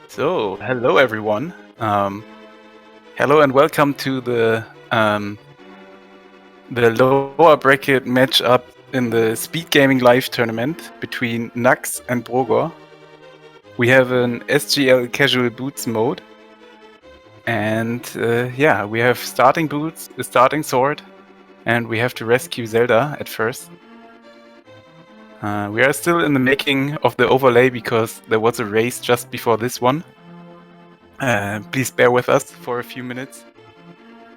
So, hello everyone. Hello and welcome to the lower bracket matchup in the SpeedGaming live tournament between Knucks and br0g0r. We have an SGL casual boots mode, and yeah, we have starting boots, a starting sword, and we have to rescue Zelda at first. We are still in the making of the overlay because there was a race just before this one. Please bear with us for a few minutes.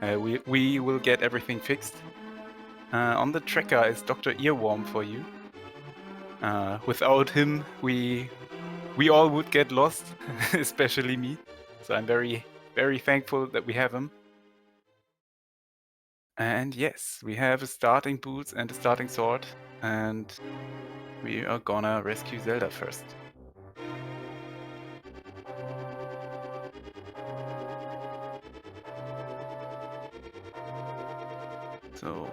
We will get everything fixed. On the tracker is Dr. Earworm for you. Without him, we all would get lost, especially me. So I'm very, very thankful that we have him. And yes, we have a starting boots and a starting sword, and we are gonna rescue Zelda first. So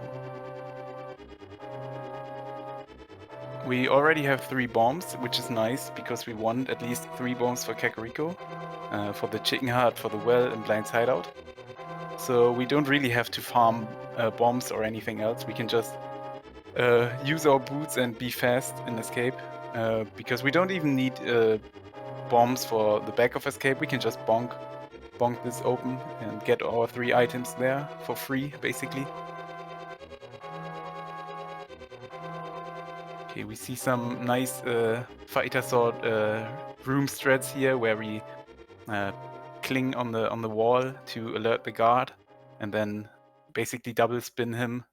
we already have 3 bombs, which is nice because we want at least 3 bombs for Kakariko, for the Chicken Heart, for the Well, and Blind Hideout. So we don't really have to farm bombs or anything else. We can just use our boots and be fast in escape, because we don't even need bombs for the back of escape. We can just bonk this open and get our 3 items there for free, basically. Okay, we see some nice fighter sword room strats here where we cling on the wall to alert the guard, and then basically double spin him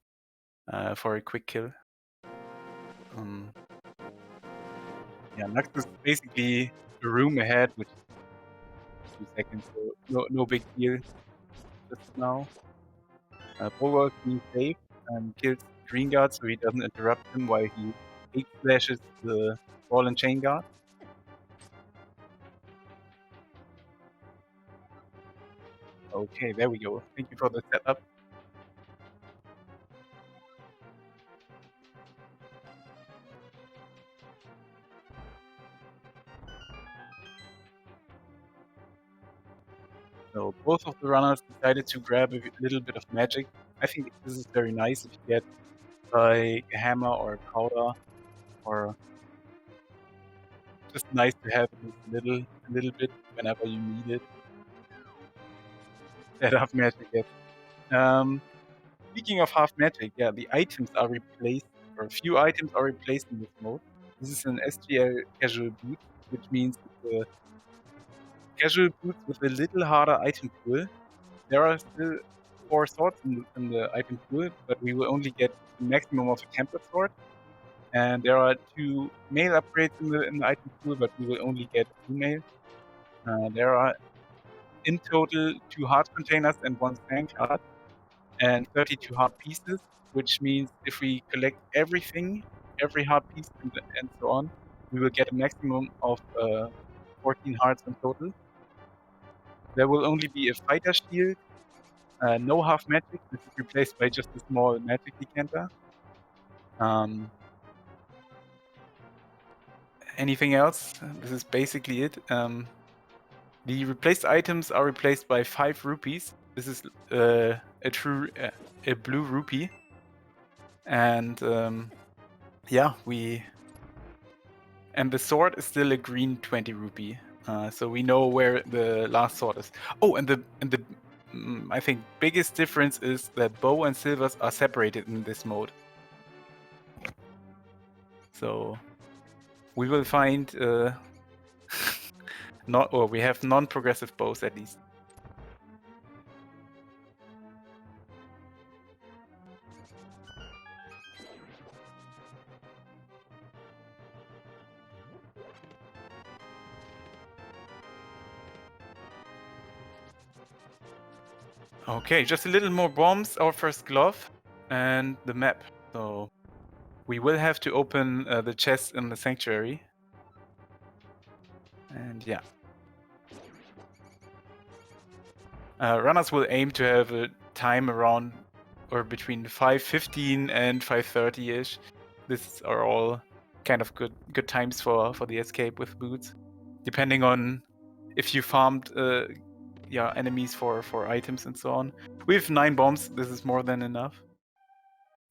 for a quick kill. Yeah, Knucks is basically a room ahead with 2 seconds, so no big deal just now. br0g0r is being safe and kills Green Guard so he doesn't interrupt him while he 8 slashes the ball and chain guard. Okay, there we go. Thank you for the setup. So both of the runners decided to grab a little bit of magic. I think this is very nice if you get like a hammer or a powder, or just nice to have this little bit whenever you need it. Set up magic, yes. Speaking of half magic, yeah, the items are replaced, or a few items are replaced in this mode. This is an SGL casual boot, which means it's a casual boot with a little harder item pool. There are still 4 swords in the item pool, but we will only get the maximum of a tempered sword. And there are 2 mail upgrades in the item pool, but we will only get 2 mail. There are in total 2 heart containers and 1 sand card, and 32 heart pieces, which means if we collect everything, every heart piece and so on, we will get a maximum of 14 hearts in total. There will only be a fighter shield, no half magic. This is replaced by just a small magic decanter. Anything else? This is basically it. The replaced items are replaced by 5 rupees. This is a true a blue rupee, and yeah, and the sword is still a green 20 rupee. So we know where the last sword is. Oh, and the I think biggest difference is that bow and silvers are separated in this mode. So we will find we have non-progressive bows at least. Okay, just a little more bombs, our first glove, and the map. So we will have to open the chest in the sanctuary. And yeah. Runners will aim to have a time around or between 5:15 and 5:30-ish. These are all kind of good times for the escape with boots. Depending on if you farmed yeah, enemies for items and so on. We have 9 bombs. This is more than enough.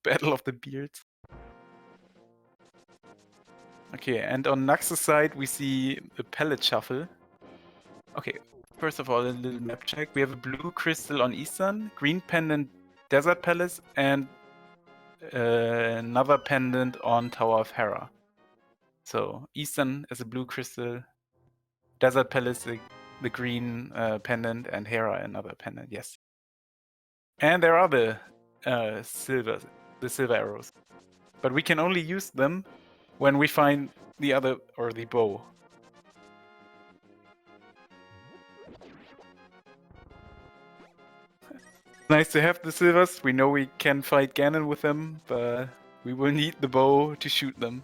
Battle of the Beards. Okay, and on Knucks' side, we see the pellet shuffle. Okay, first of all, a little map check. We have a blue crystal on Eastern, green pendant Desert Palace, and another pendant on Tower of Hera. So Eastern is a blue crystal, Desert Palace the green pendant, and Hera another pendant. Yes. And there are the silver arrows, but we can only use them when we find the other or the bow. Nice to have the silvers. We know we can fight Ganon with them, but we will need the bow to shoot them.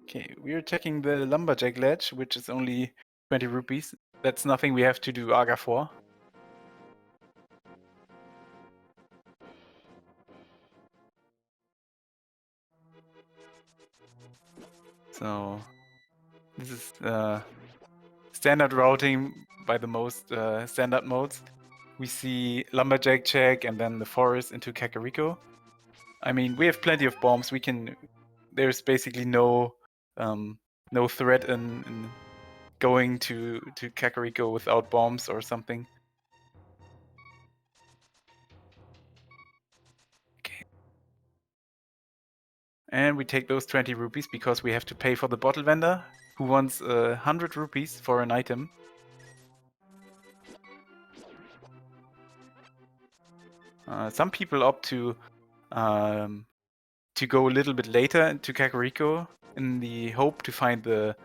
Okay, we are checking the lumberjack ledge, which is only 20 rupees. That's nothing we have to do Aga for. So this is standard routing by the most standard modes. We see lumberjack check and then the forest into Kakariko. I mean, we have plenty of bombs. We can. There's basically no threat in going to Kakariko without bombs or something. Okay. And we take those 20 rupees because we have to pay for the bottle vendor, who wants 100 rupees for an item. Some people opt to go a little bit later to Kakariko in the hope to find the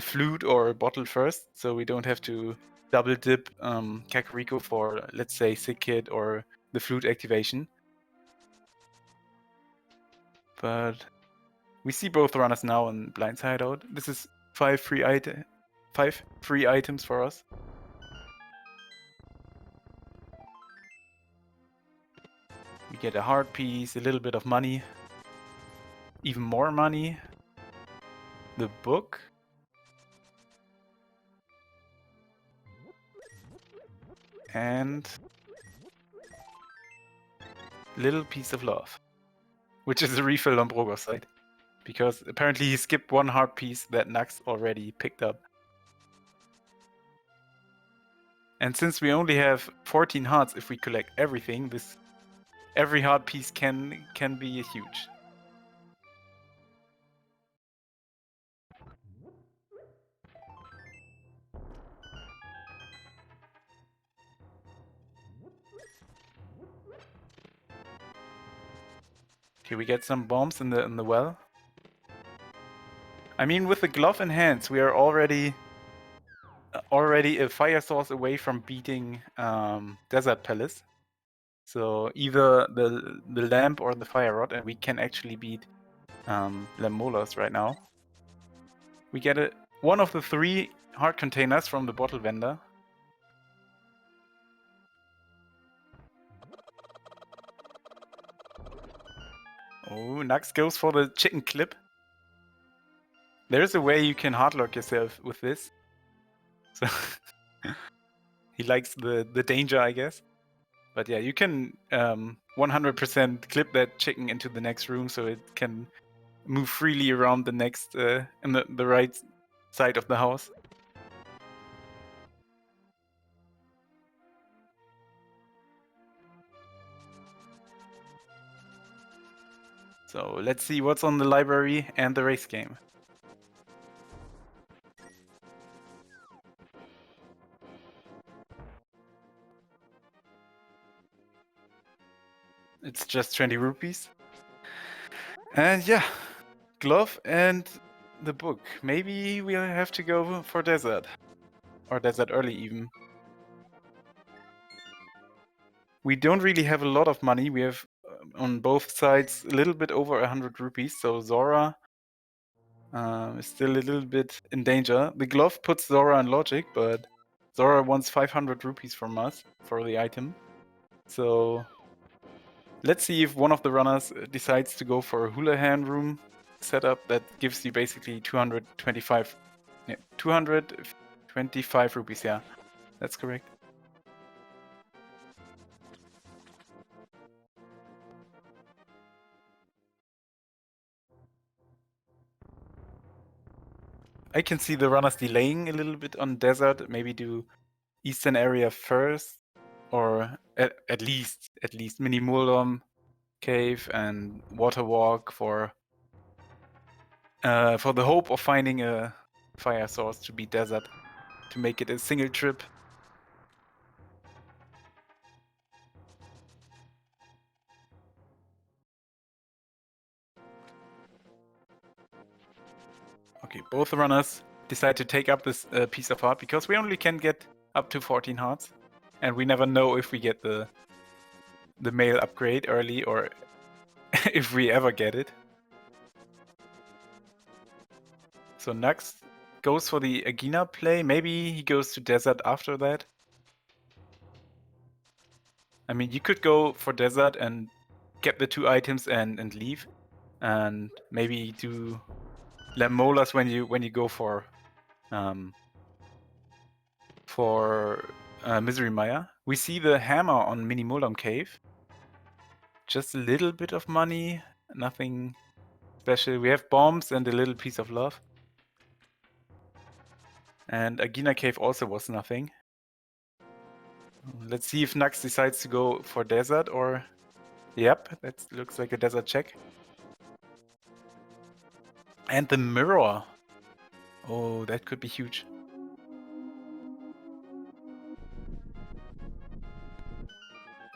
flute or bottle first, so we don't have to double dip Kakariko for, let's say, Sick Kid or the flute activation. But we see both runners now in Blind Hideout. This is 5 free items for us. We get a heart piece, a little bit of money, even more money, the book, and little piece of love, which is a refill on br0g0r's side, because apparently he skipped one heart piece that Knucks already picked up. And since we only have 14 hearts if we collect everything, every heart piece can be huge. Okay, we get some bombs in the well. I mean, with the glove in hands, we are already a fire source away from beating Desert Palace. So either the lamp or the fire rod, and we can actually beat Lammolas right now. We get one of the 3 heart containers from the bottle vendor. Oh, Knucks goes for the chicken clip. There's a way you can hardlock yourself with this. So he likes the danger, I guess. But yeah, you can 100% clip that chicken into the next room so it can move freely around the next in the right side of the house. So let's see what's on the library and the race game. It's just 20 rupees. And yeah, glove and the book. Maybe we'll have to go for desert. Or desert early even. We don't really have a lot of money. We have on both sides a little bit over 100 rupees. So Zora is still a little bit in danger. The glove puts Zora in logic, but Zora wants 500 rupees from us for the item. So let's see if one of the runners decides to go for a Houlihan room setup that gives you basically 225 rupees, yeah. That's correct. I can see the runners delaying a little bit on desert, maybe do eastern area first, or at least Mini Mulom cave and water walk for the hope of finding a fire source to be desert, to make it a single trip. Okay, both runners decide to take up this piece of heart because we only can get up to 14 hearts, and we never know if we get the male upgrade early or if we ever get it. So Knucks goes for the Agina play. Maybe he goes to desert after that. I mean, you could go for desert and get the 2 items and leave, and maybe do Lamolas when you go for Misery Maya. We see the hammer on Mini Mulom Cave. Just a little bit of money, nothing special. We have bombs and a little piece of love. And Agina Cave also was nothing. Let's see if Knucks decides to go for desert or... Yep, that looks like a desert check. And the mirror. Oh, that could be huge.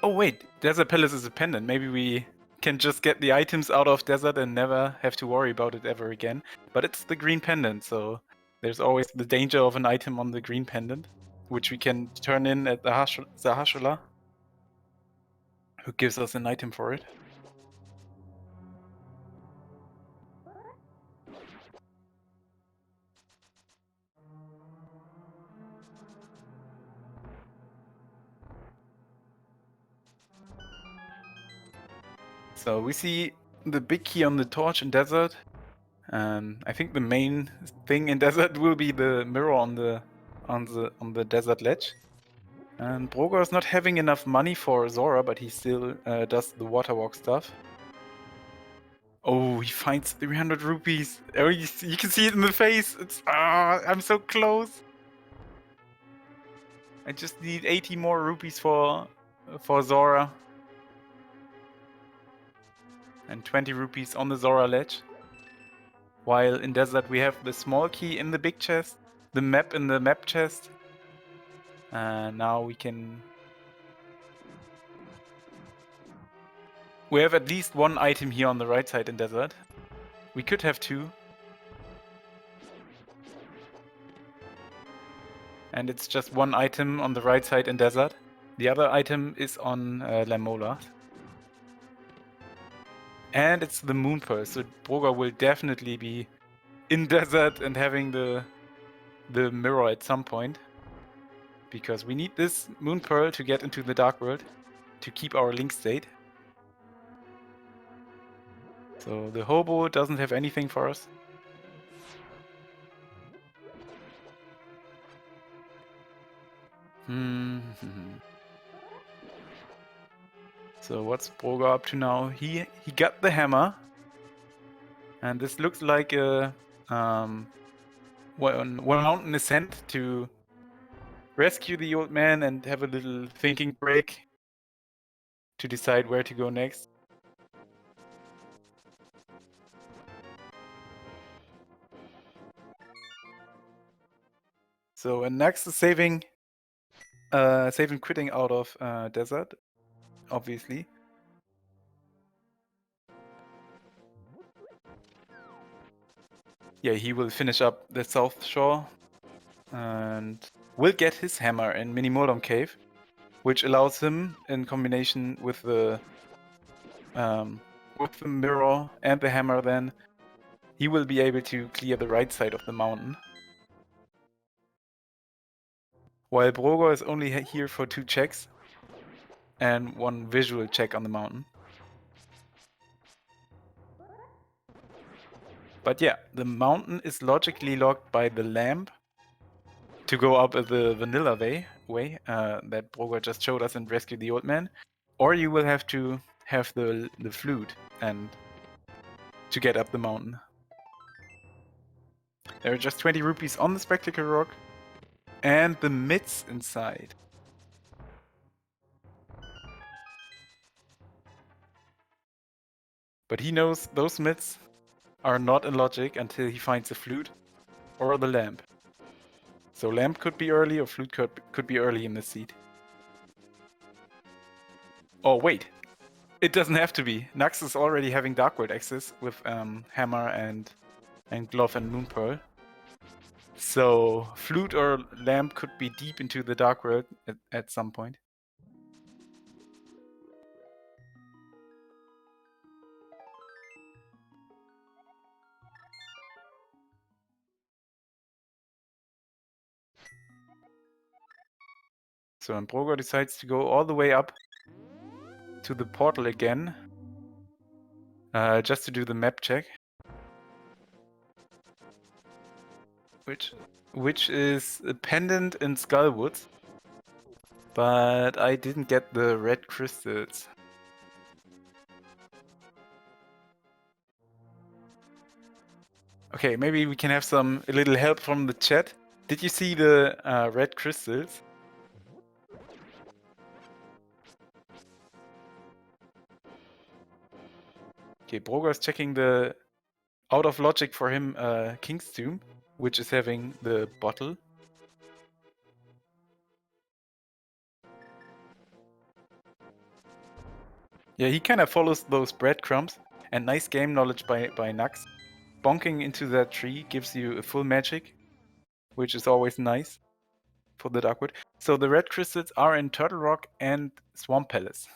Oh wait, Desert Palace is a pendant. Maybe we can just get the items out of desert and never have to worry about it ever again. But it's the green pendant, so there's always the danger of an item on the green pendant, which we can turn in at the Zahashula, who gives us an item for it. So we see the big key on the torch in desert. I think the main thing in desert will be the mirror on the desert ledge. And br0g0r is not having enough money for Zora, but he still does the water walk stuff. Oh, he finds 300 rupees. Oh, you can see it in the face. It's I'm so close. I just need 80 more rupees for Zora. And 20 rupees on the Zora ledge. While in desert we have the small key in the big chest, the map in the map chest. Now we can... We have at least 1 item here on the right side in desert. We could have 2. And it's just 1 item on the right side in desert. The other item is on Lamola. And it's the Moon Pearl, so br0g0r will definitely be in desert and having the mirror at some point. Because we need this Moon Pearl to get into the Dark World, to keep our link state. So the hobo doesn't have anything for us. So what's br0g0r up to now? He got the hammer. And this looks like a one mountain ascent to rescue the old man and have a little thinking break to decide where to go next. So and Knucks is saving quitting out of desert, obviously. Yeah, he will finish up the South Shore and will get his hammer in Mini Mulom Cave, which allows him, in combination with the mirror and the hammer, then he will be able to clear the right side of the mountain. While br0g0r is only here for 2 checks and 1 visual check on the mountain. But yeah, the mountain is logically locked by the lamp to go up the vanilla way that br0g0r just showed us and rescue the old man. Or you will have to have the flute and to get up the mountain. There are just 20 rupees on the spectacle rock and the mitts inside. But he knows those mitts are not in logic until he finds the flute or the lamp. So lamp could be early or flute could be early in the seed. Oh wait, it doesn't have to be. Knucks is already having Dark World access with Hammer and Glove and Moonpearl. So flute or lamp could be deep into the Dark World at some point. So when br0g0r decides to go all the way up to the portal again, just to do the map check, which is a pendant in Skullwoods, but I didn't get the red crystals. Okay, maybe we can have a little help from the chat. Did you see the red crystals? Okay, br0g0r is checking the out of logic for him King's Tomb, which is having the bottle. Yeah, he kind of follows those breadcrumbs, and nice game knowledge by Knucks. Bonking into that tree gives you a full magic, which is always nice for the Darkwood. So the red crystals are in Turtle Rock and Swamp Palace.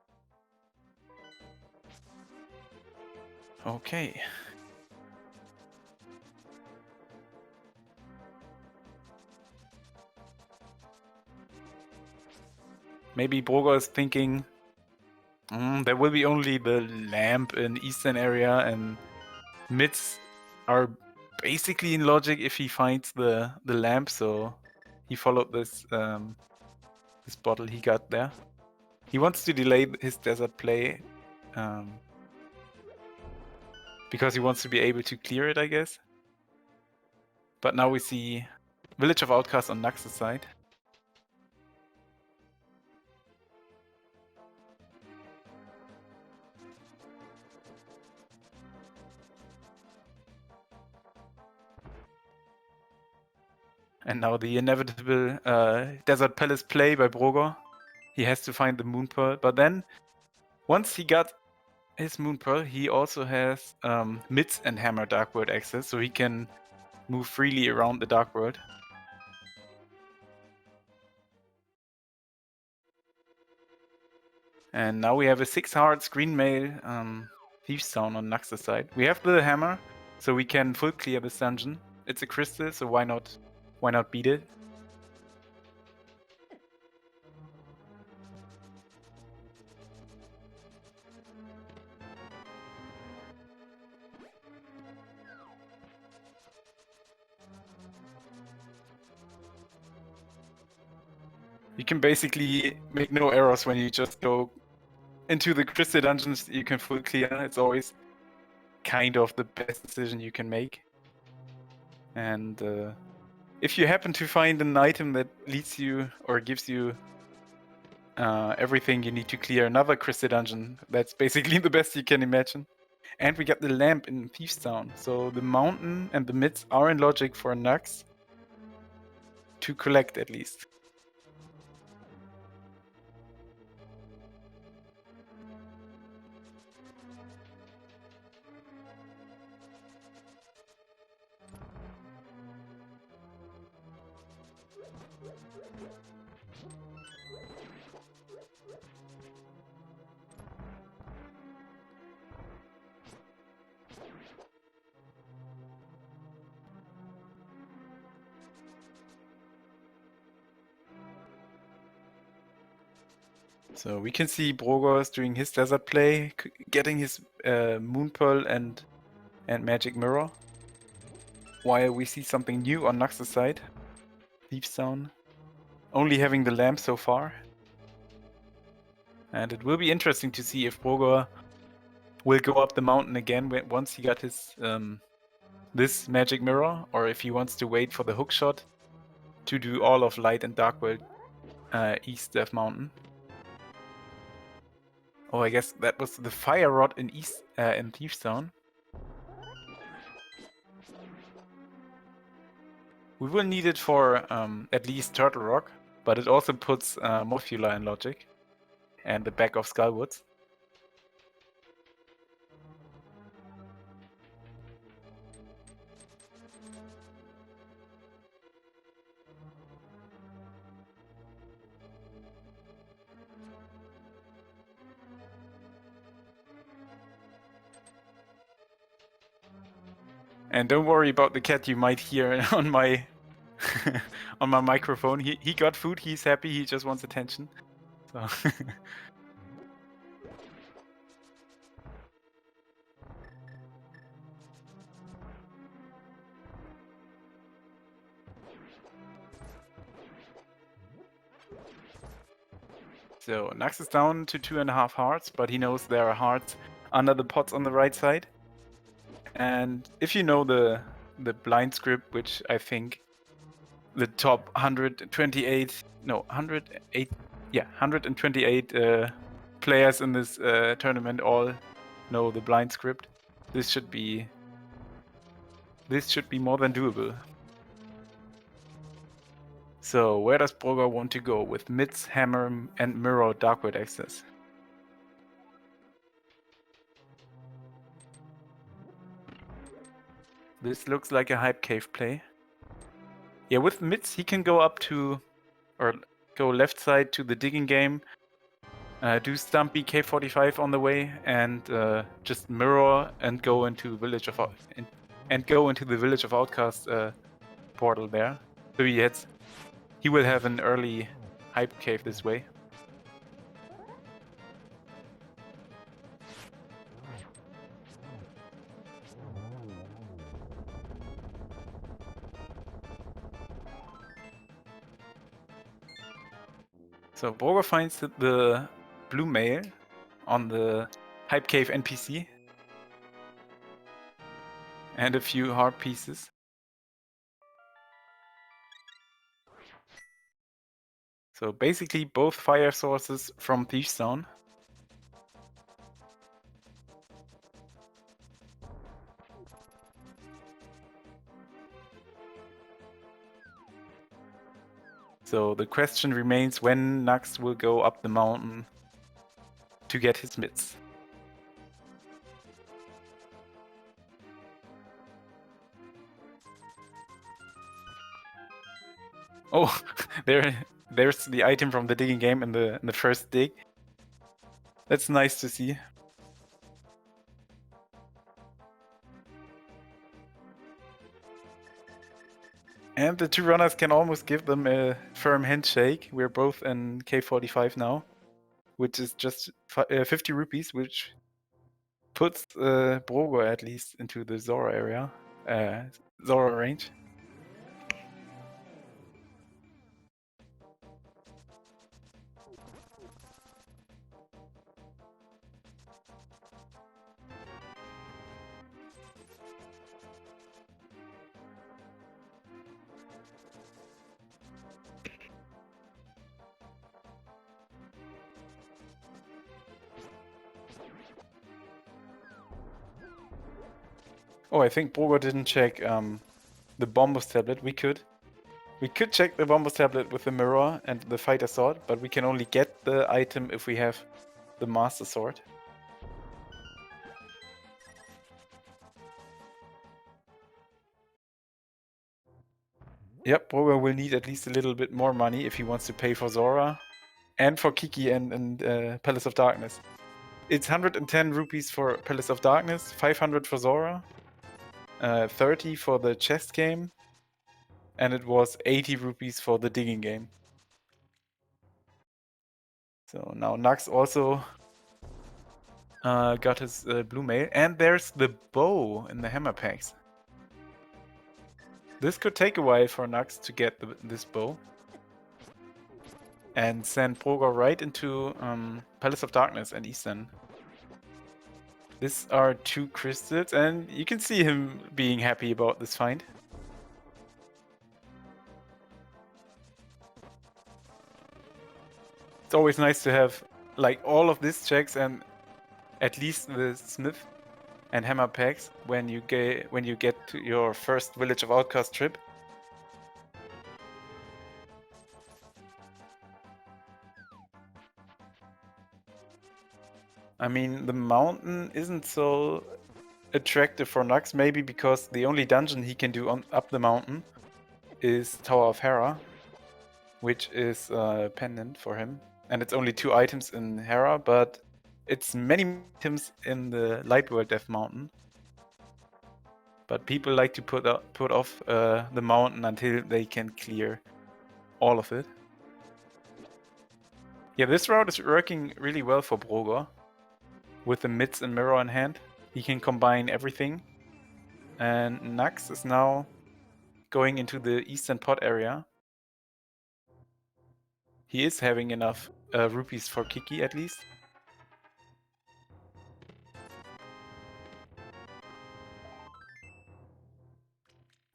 Okay. Maybe br0g0r is thinking, there will be only the lamp in eastern area, and mitts are basically in logic if he finds the lamp, so he followed this this bottle he got there. He wants to delay his desert play because he wants to be able to clear it, I guess. But now we see Village of Outcasts on Knucks' side. And now the inevitable Desert Palace play by br0g0r. He has to find the Moonpearl, but then once he got his Moonpearl, he also has mitts and Hammer Dark World access, so he can move freely around the Dark World. And now we have a 6 hearts green mail Thieves Town on Knucks' side. We have the hammer, so we can full clear this dungeon. It's a crystal, so why not beat it? You can basically make no errors when you just go into the crystal dungeons. You can full clear. It's always kind of the best decision you can make. And if you happen to find an item that leads you or gives you everything you need to clear another crystal dungeon, that's basically the best you can imagine. And we got the lamp in Thieves Town, so the mountain and the mitts are in logic for Knucks to collect at least. So we can see br0g0r is doing his desert play, getting his Moonpearl and Magic Mirror. while we see something new on Knucks' side. Thief's Zone. Only having the lamp so far. And it will be interesting to see if br0g0r will go up the mountain again once he got his this magic mirror, or if he wants to wait for the hook shot to do all of Light and Dark World East Death Mountain. Oh, I guess that was the fire rod in Thief's Zone. We will need it for at least Turtle Rock, but it also puts Morphula in logic and the back of Skullwoods. And don't worry about the cat you might hear on my on my microphone. He got food, he's happy, he just wants attention. So So Knucks is down to 2.5 hearts, but he knows there are hearts under the pots on the right side. And if you know the blind script, which I think the top 128 players in this tournament all know the blind script, this should be more than doable. So where does br0g0r want to go with Mitz, Hammer, and Mirror Dark World access? This looks like a Hype Cave play. Yeah, with Mitz he can go up to, or go left side to the digging game, do Stumpy K45 on the way, and just mirror and go into Village of the Village of Outcast portal there. So he will have an early Hype Cave this way. So br0g0r finds the blue mail on the Hype Cave NPC and a few hard pieces. So basically both fire sources from Thief's Zone. So the question remains when Knucks will go up the mountain to get his mitts. Oh, there's the item from the digging game in the first dig. That's nice to see. And the two runners can almost give them a firm handshake. We're both in K45 now, which is just 50 rupees, which puts br0g0r at least into the Zora area, Zora range. Oh, I think br0g0r didn't check the Bombos tablet. We could check the Bombos tablet with the mirror and the fighter sword, but we can only get the item if we have the master sword. Yep, br0g0r will need at least a little bit more money if he wants to pay for Zora and for Kiki and Palace of Darkness. It's 110 rupees for Palace of Darkness, 500 for Zora, 30 for the chest game, and it was 80 rupees for the digging game. So now Knucks also got his blue mail, and there's the bow in the hammer packs. This could take a while for Knucks to get this bow. And send br0g0r right into Palace of Darkness and Eastern. These are 2 crystals, and you can see him being happy about this find. It's always nice to have like all of these checks and at least the smith and hammer packs when you get to your first Village of Outcast trip. I mean, the mountain isn't so attractive for Knucks, maybe because the only dungeon he can do up the mountain is Tower of Hera, which is pendant for him. And it's only 2 items in Hera, but it's many items in the Lightworld Death Mountain. But people like to put off the mountain until they can clear all of it. Yeah, this route is working really well for br0g0r. With the mids and mirror in hand, he can combine everything. And Knucks is now going into the eastern pot area. He is having enough rupees for Kiki at least.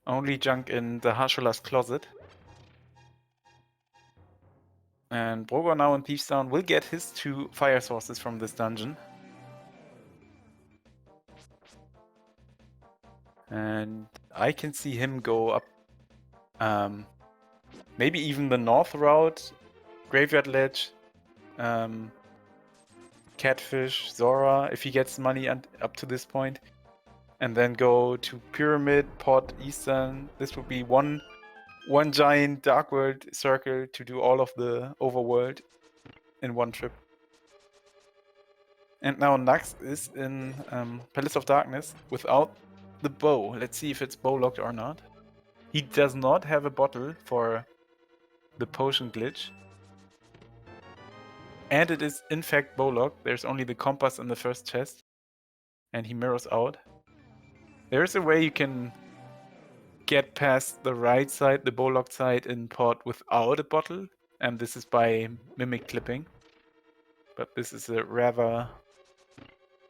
Only junk in the Harshula's closet. And br0g0r now in Thieves Town will get his 2 fire sources from this dungeon. And I can see him go up maybe even the north route, Graveyard Ledge, Catfish, Zora, if he gets money up to this point. And then go to Pyramid, Pot, Eastern. This would be one giant Dark World circle to do all of the overworld in one trip. And now Knucks is in Palace of Darkness without the bow. Let's see if it's bow locked or not. He does not have a bottle for the potion glitch. And it is in fact bow locked. There's only the compass in the first chest. And he mirrors out. There's a way you can get past the right side, the bow locked side in pot without a bottle. And this is by mimic clipping. But this is a rather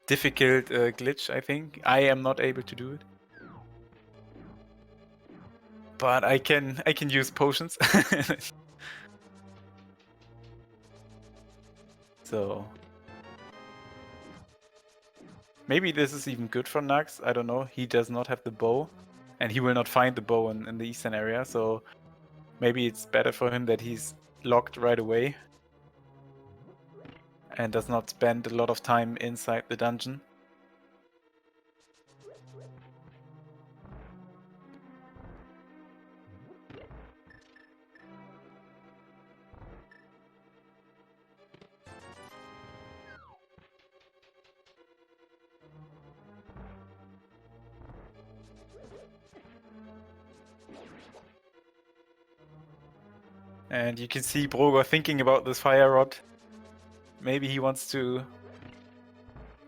difficult glitch, I think. I am not able to do it. But I can use potions. So maybe this is even good for Knucks. I don't know. He does not have the bow, and he will not find the bow in the eastern area. So maybe it's better for him that he's locked right away and does not spend a lot of time inside the dungeon. And you can see br0g0r thinking about this fire rod. Maybe he wants to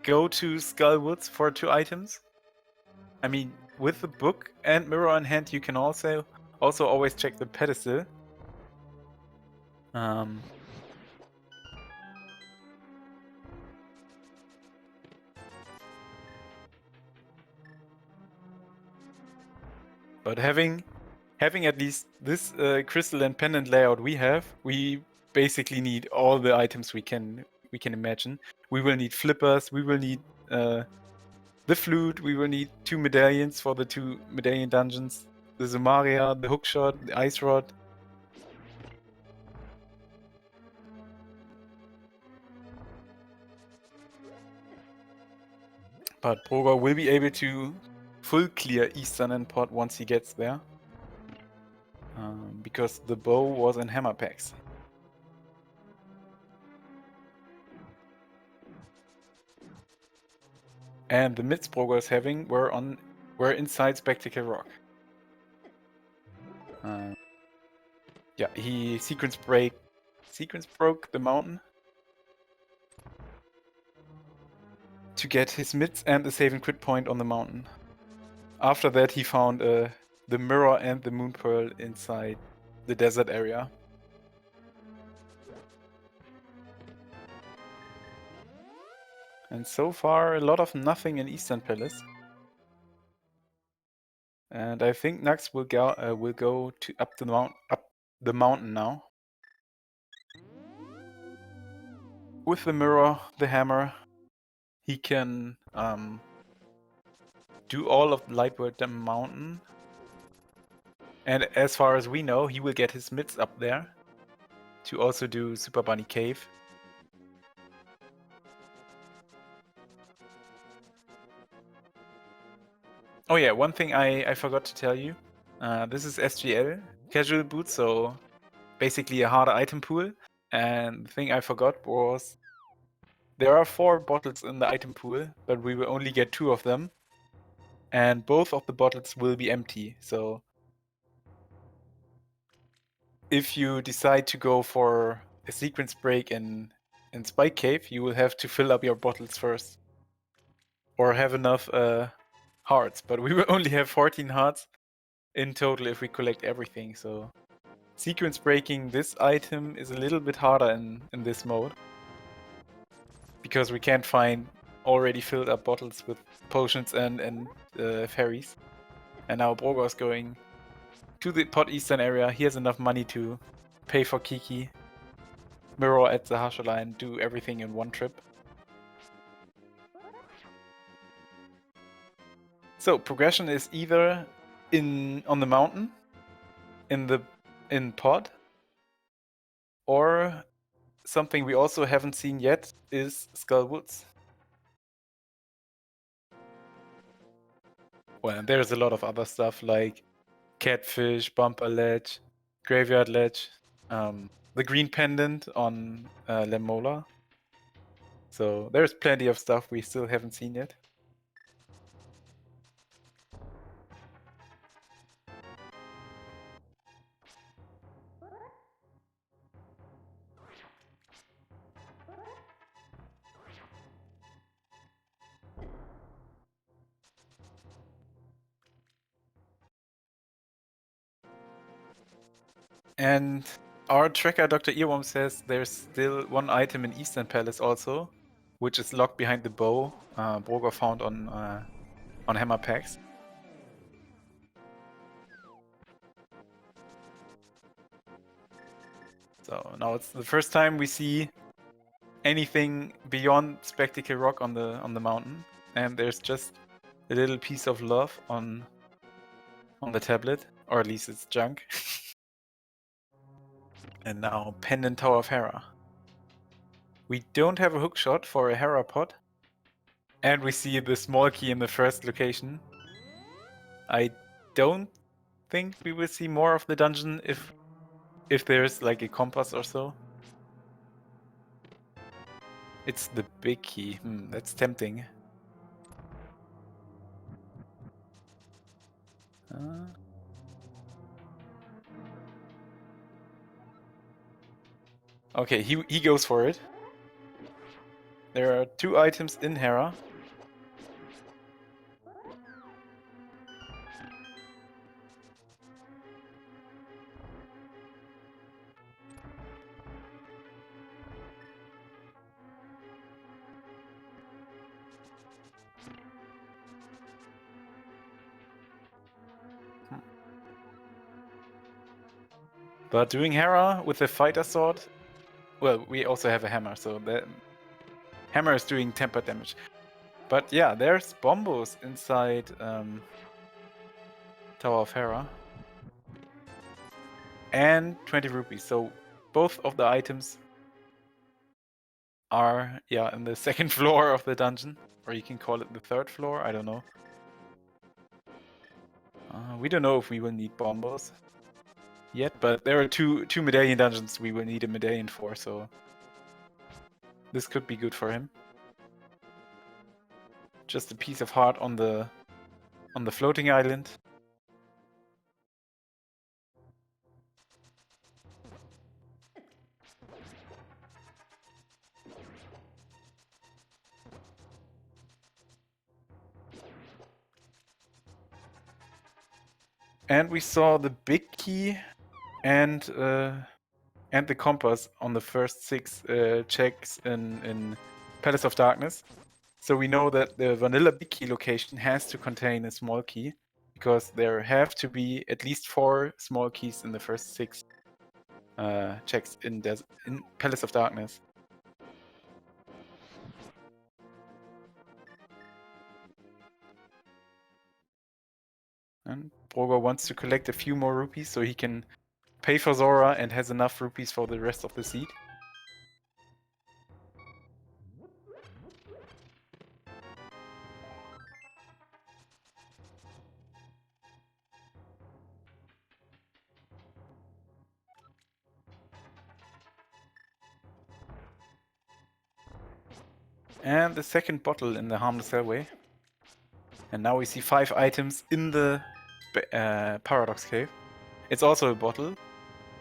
go to Skullwoods for 2 items. I mean, with the book and mirror in hand, you can also always check the pedestal. But having at least this crystal and pendant layout we basically need all the items we can imagine. We will need flippers, we will need the flute, we will need 2 medallions for the 2 medallion dungeons, the Zumaria, the hookshot, the ice rod. But br0g0r will be able to full clear Eastern and Pot once he gets there. Because the bow was in hammer packs. And the mids br0g0r is having were inside Spectacle Rock. Yeah, he sequence broke the mountain to get his mids and a save and quit point on the mountain. After that, he found a the mirror and the moon pearl inside the desert area. And so far, a lot of nothing in Eastern Palace. And I think Knucks will go to up the mountain now. With the mirror, the hammer, he can do all of the light work the mountain. And as far as we know, he will get his mitts up there to also do Super Bunny Cave. Oh yeah, one thing I forgot to tell you. This is SGL casual boots, so basically a harder item pool. And the thing I forgot was there are 4 bottles in the item pool, but we will only get 2 of them. And both of the bottles will be empty, so if you decide to go for a sequence break in Spike Cave, you will have to fill up your bottles first. Or have enough hearts, but we will only have 14 hearts in total if we collect everything, so sequence breaking this item is a little bit harder in this mode. Because we can't find already filled up bottles with potions and fairies. And now br0g0r is going to the Pot Eastern area. He has enough money to pay for Kiki, mirror at the Harsha line, do everything in one trip. So progression is either on the mountain, in Pod, or something we also haven't seen yet is Skull Woods. Well, there's a lot of other stuff like Catfish, Bumper Ledge, Graveyard Ledge, the Green Pendant on Lemola. So there's plenty of stuff we still haven't seen yet. And our tracker, Dr. Earworm, says there's still one item in Eastern Palace also, which is locked behind the bow br0g0r found on Hammer Packs. So now it's the first time we see anything beyond Spectacle Rock on the mountain, and there's just a little piece of love on the tablet, or at least it's junk. And now Pendant Tower of Hera. We don't have a hookshot for a Hera pot, and we see the small key in the first location. I don't think we will see more of the dungeon if there's like a compass or so. It's the big key. That's tempting. Okay, he goes for it. There are 2 items in Hera. But doing Hera with a fighter sword, well, we also have a hammer, so the hammer is doing tempered damage. But yeah, there's bombos inside Tower of Hera. And 20 rupees, so both of the items are, yeah, in the second floor of the dungeon. Or you can call it the 3rd floor, I don't know. We don't know if we will need bombos yet, but there are two medallion dungeons we will need a medallion for, so this could be good for him. Just a piece of heart on the floating island. And we saw the big key and the compass on the first 6 checks in Palace of Darkness. So we know that the vanilla big key location has to contain a small key, because there have to be at least 4 small keys in the first 6 checks in Palace of Darkness. And br0g0r wants to collect a few more rupees so he can pay for Zora and has enough rupees for the rest of the seed. And the second bottle in the Harmless Hellway. And now we see 5 items in the Paradox Cave. It's also a bottle,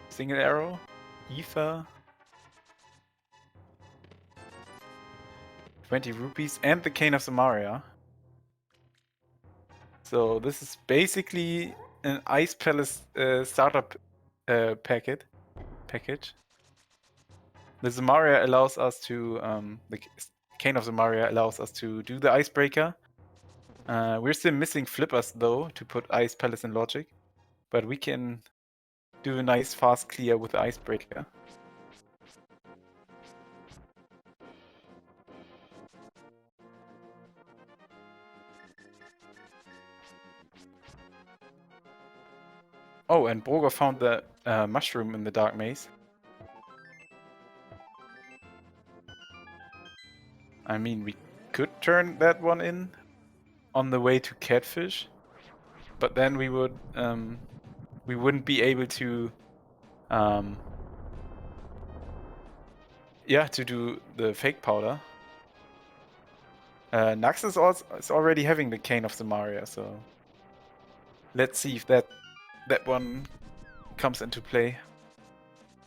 single arrow, ether, 20 rupees, and the Cane of Samaria. So this is basically an Ice Palace startup package. The Samaria allows us to, the Cane of Samaria allows us to do the Icebreaker. We're still missing flippers though to put Ice Palace in Logic, but we can do a nice fast clear with the Icebreaker. Oh, and br0g0r found the mushroom in the Dark Maze. I mean, we could turn that one in on the way to Catfish, but then we wouldn't be able to to do the fake powder. Knucks is already having the Cane of Samaria, so let's see if that one comes into play.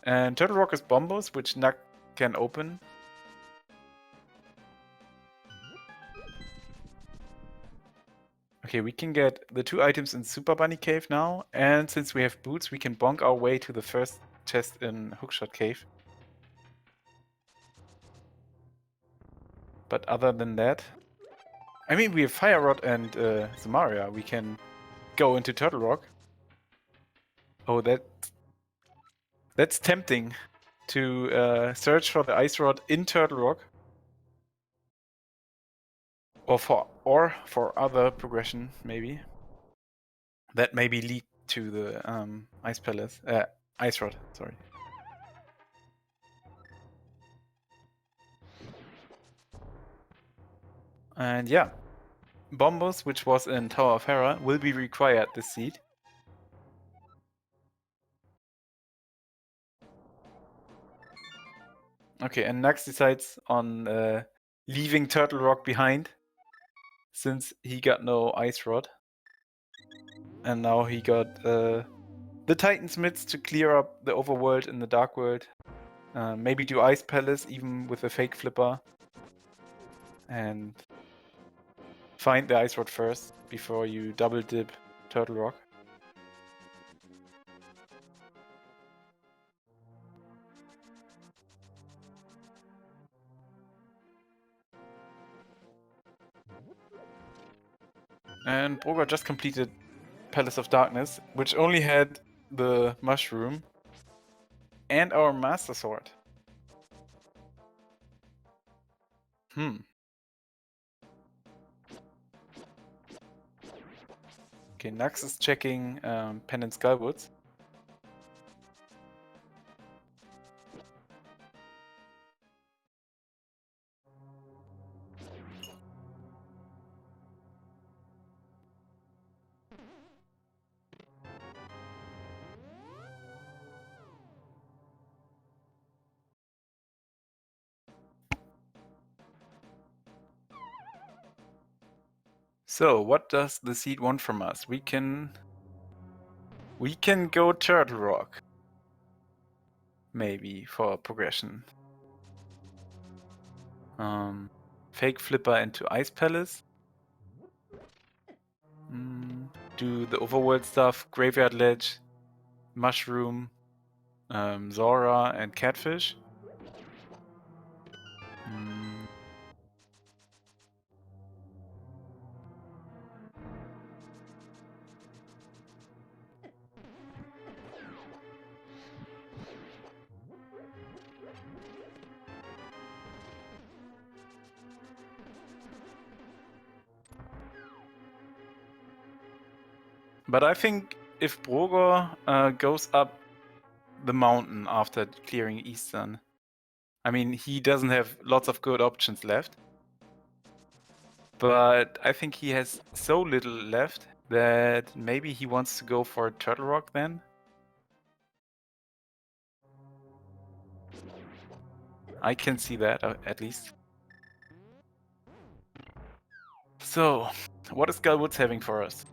And Turtle Rock is Bombos, which Knuck can open. Okay, we can get the 2 items in Super Bunny Cave now, and since we have boots, we can bonk our way to the first chest in Hookshot Cave. But other than that, I mean, we have Fire Rod and Samaria. We can go into Turtle Rock. Oh, that's tempting to search for the Ice Rod in Turtle Rock, or for other progression maybe. That maybe lead to the Ice Palace, Ice Rod. Sorry. And yeah, Bombos, which was in Tower of Hera, will be required this seed. Okay, and Knucks decides on leaving Turtle Rock behind, since he got no Ice Rod. And now he got the Titan's Mitts to clear up the overworld in the Dark World. Maybe do Ice Palace even with a fake flipper. And find the Ice Rod first before you double dip Turtle Rock. And br0g0r just completed Palace of Darkness, which only had the mushroom and our Master Sword. Okay, Knucks is checking Pen and Skullwoods. So, what does the seed want from us? We can go Turtle Rock. Maybe for progression. Fake flipper into Ice Palace. do the overworld stuff, Graveyard Ledge, Mushroom, Zora, and Catfish. But I think if br0g0r goes up the mountain after clearing Eastern, I mean, he doesn't have lots of good options left. But I think he has so little left that maybe he wants to go for Turtle Rock then. I can see that, at least. So, what is Galwoods having for us?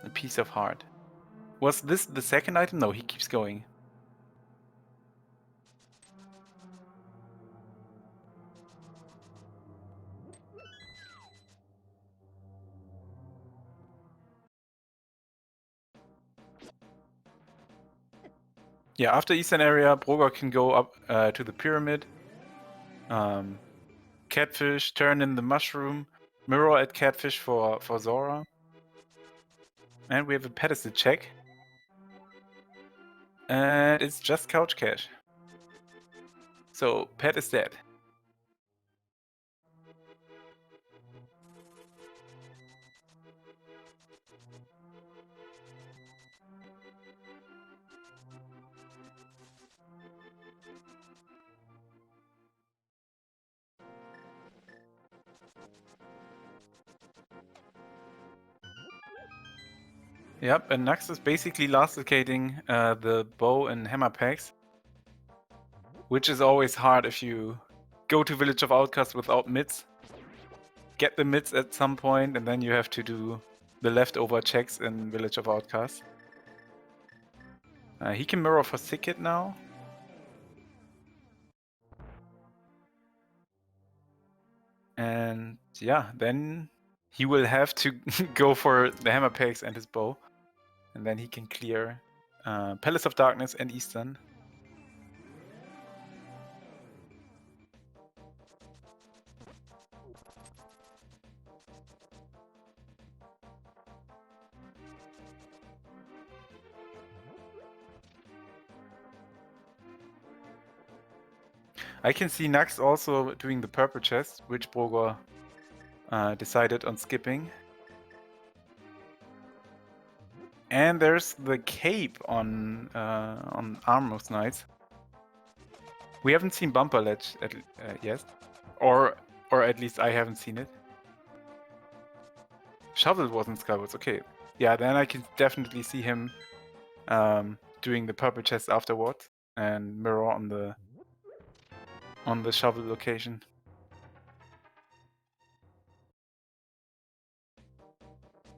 A piece of heart. Was this the second item? No, he keeps going. Yeah, after Eastern area, br0g0r can go up to the pyramid. Catfish, turn in the mushroom, mirror at Catfish for Zora. And we have a pedestal check. And it's just couch cash. So, Pet is dead. Yep, and Knucks is basically lasticating the bow and hammer packs, which is always hard if you go to Village of Outcasts without mids. Get the mids at some point, and then you have to do the leftover checks in Village of Outcasts. He can mirror for Sicket now. And yeah, then he will have to go for the hammer packs and his bow. And then he can clear Palace of Darkness and Eastern. I can see Knucks also doing the purple chest, which br0g0r decided on skipping. And there's the cape on Armor's Knights. We haven't seen Bumper Ledge yet, or at least I haven't seen it. Shovel wasn't Skywoods, okay. Yeah, then I can definitely see him doing the purple chest afterwards and mirror on the shovel location.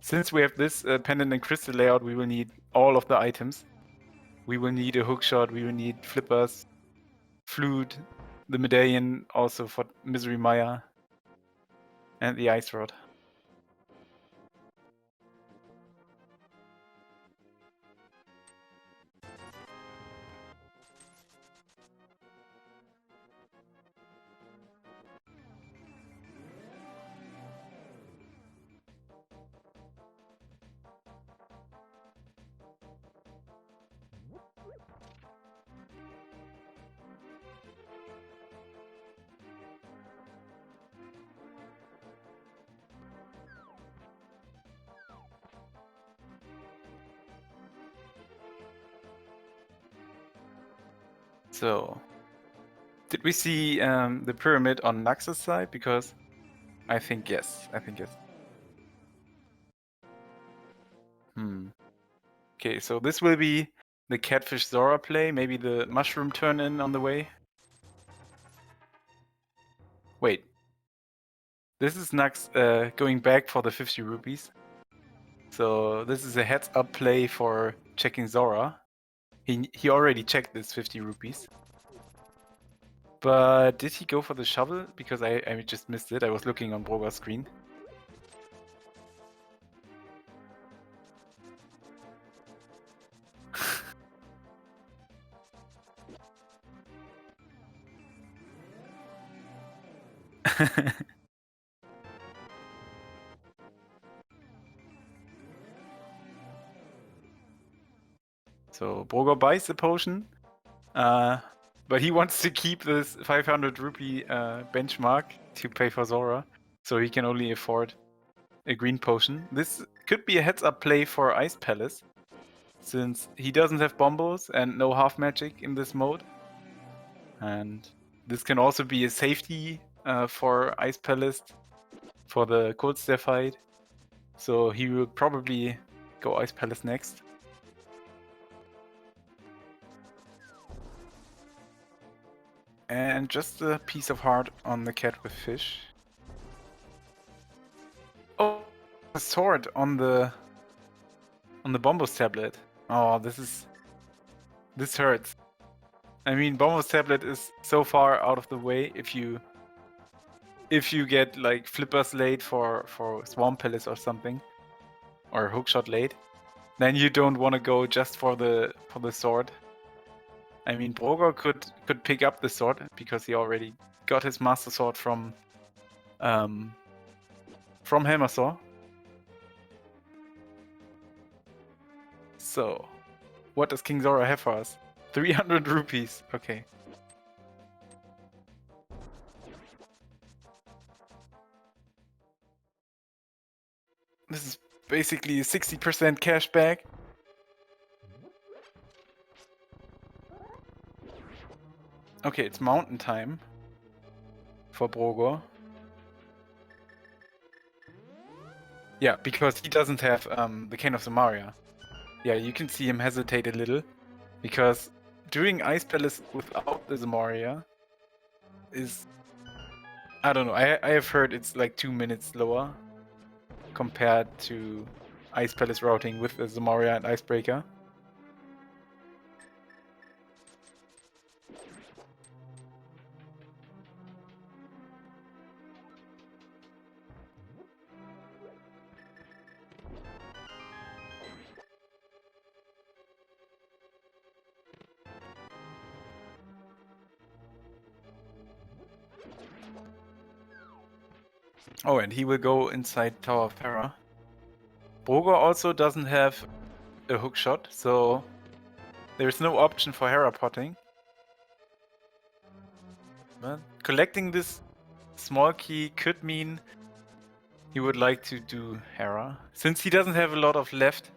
Since we have this pendant and crystal layout, we will need all of the items. We will need a hookshot, we will need flippers, flute, the medallion also for Misery Maya, and the ice rod. So, did we see the pyramid on Knucks' side? Because I think yes. Okay, so this will be the Catfish Zora play, maybe the mushroom turn in on the way. Wait. This is Knucks going back for the 50 rupees. So this is a heads up play for checking Zora. He already checked this 50 rupees. But did he go for the shovel? Because I just missed it. I was looking on br0g0r's screen. So br0g0r buys the potion, but he wants to keep this 500 rupee benchmark to pay for Zora, so he can only afford a green potion. This could be a heads-up play for Ice Palace, since he doesn't have bombos and no half magic in this mode. And this can also be a safety for Ice Palace for the Cold Stare fight. So he will probably go Ice Palace next. And just a piece of heart on the cat with fish. Oh, a sword on the Bombo's tablet. Oh, this hurts. I mean, Bombo's tablet is so far out of the way if you get like flippers late for Swamp Palace or something, or hookshot late, then you don't want to go just for the sword. I mean, br0g0r could pick up the sword because he already got his Master Sword from Hammersaw. So, what does King Zora have for us? 300 rupees. Okay. This is basically a 60% cash back. Okay, it's mountain time for br0g0r. Yeah, because he doesn't have the Cane of Samaria. Yeah, you can see him hesitate a little, because doing Ice Palace without the Samaria is... I don't know, I have heard it's like 2 minutes slower compared to Ice Palace routing with the Samaria and Icebreaker. Oh, and he will go inside Tower of Terror. br0g0r also doesn't have a hookshot, so there's no option for Hera potting. But collecting this small key could mean he would like to do Hera, since he doesn't have a lot of left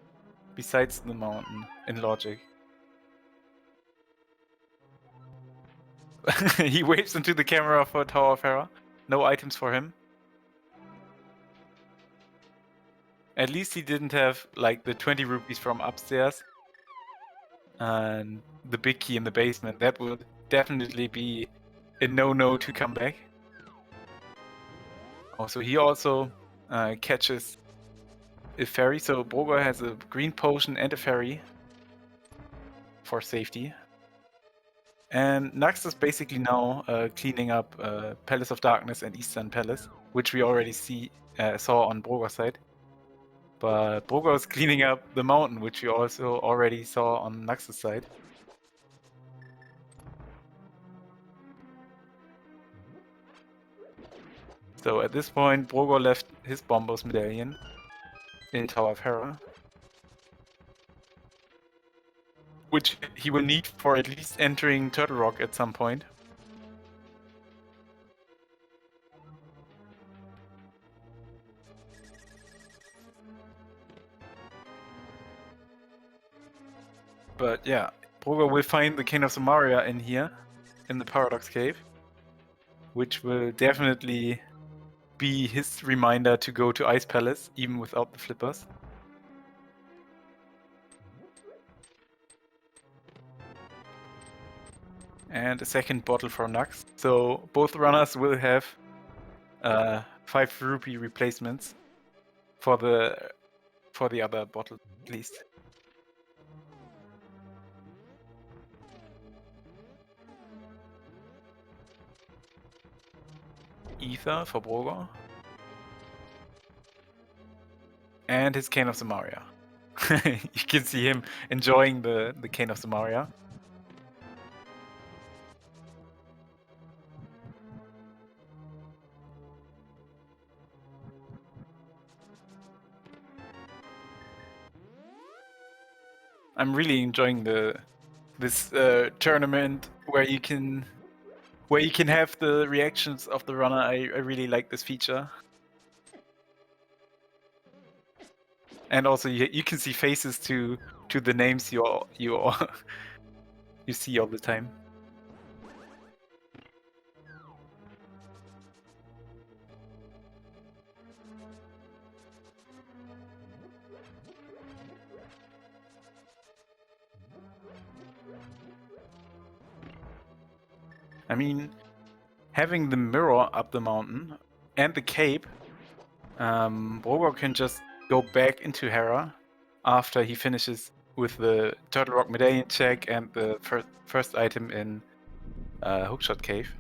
besides the mountain in logic. He waves into the camera for Tower of Hera. No items for him. At least he didn't have like the 20 rupees from upstairs and the big key in the basement. That would definitely be a no-no to come back. Also, he also catches a fairy, so br0g0r has a green potion and a fairy for safety. And Knucks is basically now cleaning up Palace of Darkness and Eastern Palace, which we already saw on br0g0r's side. But br0g0r is cleaning up the mountain, which we also already saw on Knucks' side. So at this point, br0g0r left his Bombos medallion in Tower of Hera, which he will need for at least entering Turtle Rock at some point. But yeah, br0g0r will find the Cane of Samaria in here, in the Paradox Cave, which will definitely be his reminder to go to Ice Palace, even without the flippers. And a second bottle for Knucks. So both runners will have 5 rupee replacements for the other bottle, at least. Ether for br0g0r. And his Cane of Samaria. You can see him enjoying the Cane of Samaria. I'm really enjoying this tournament where you can have the reactions of the runner. I really like this feature. And also you can see faces to the names you see all the time. I mean, having the mirror up the mountain and the cape, br0g0r can just go back into Hera after he finishes with the Turtle Rock Medallion check and the first item in Hookshot Cave.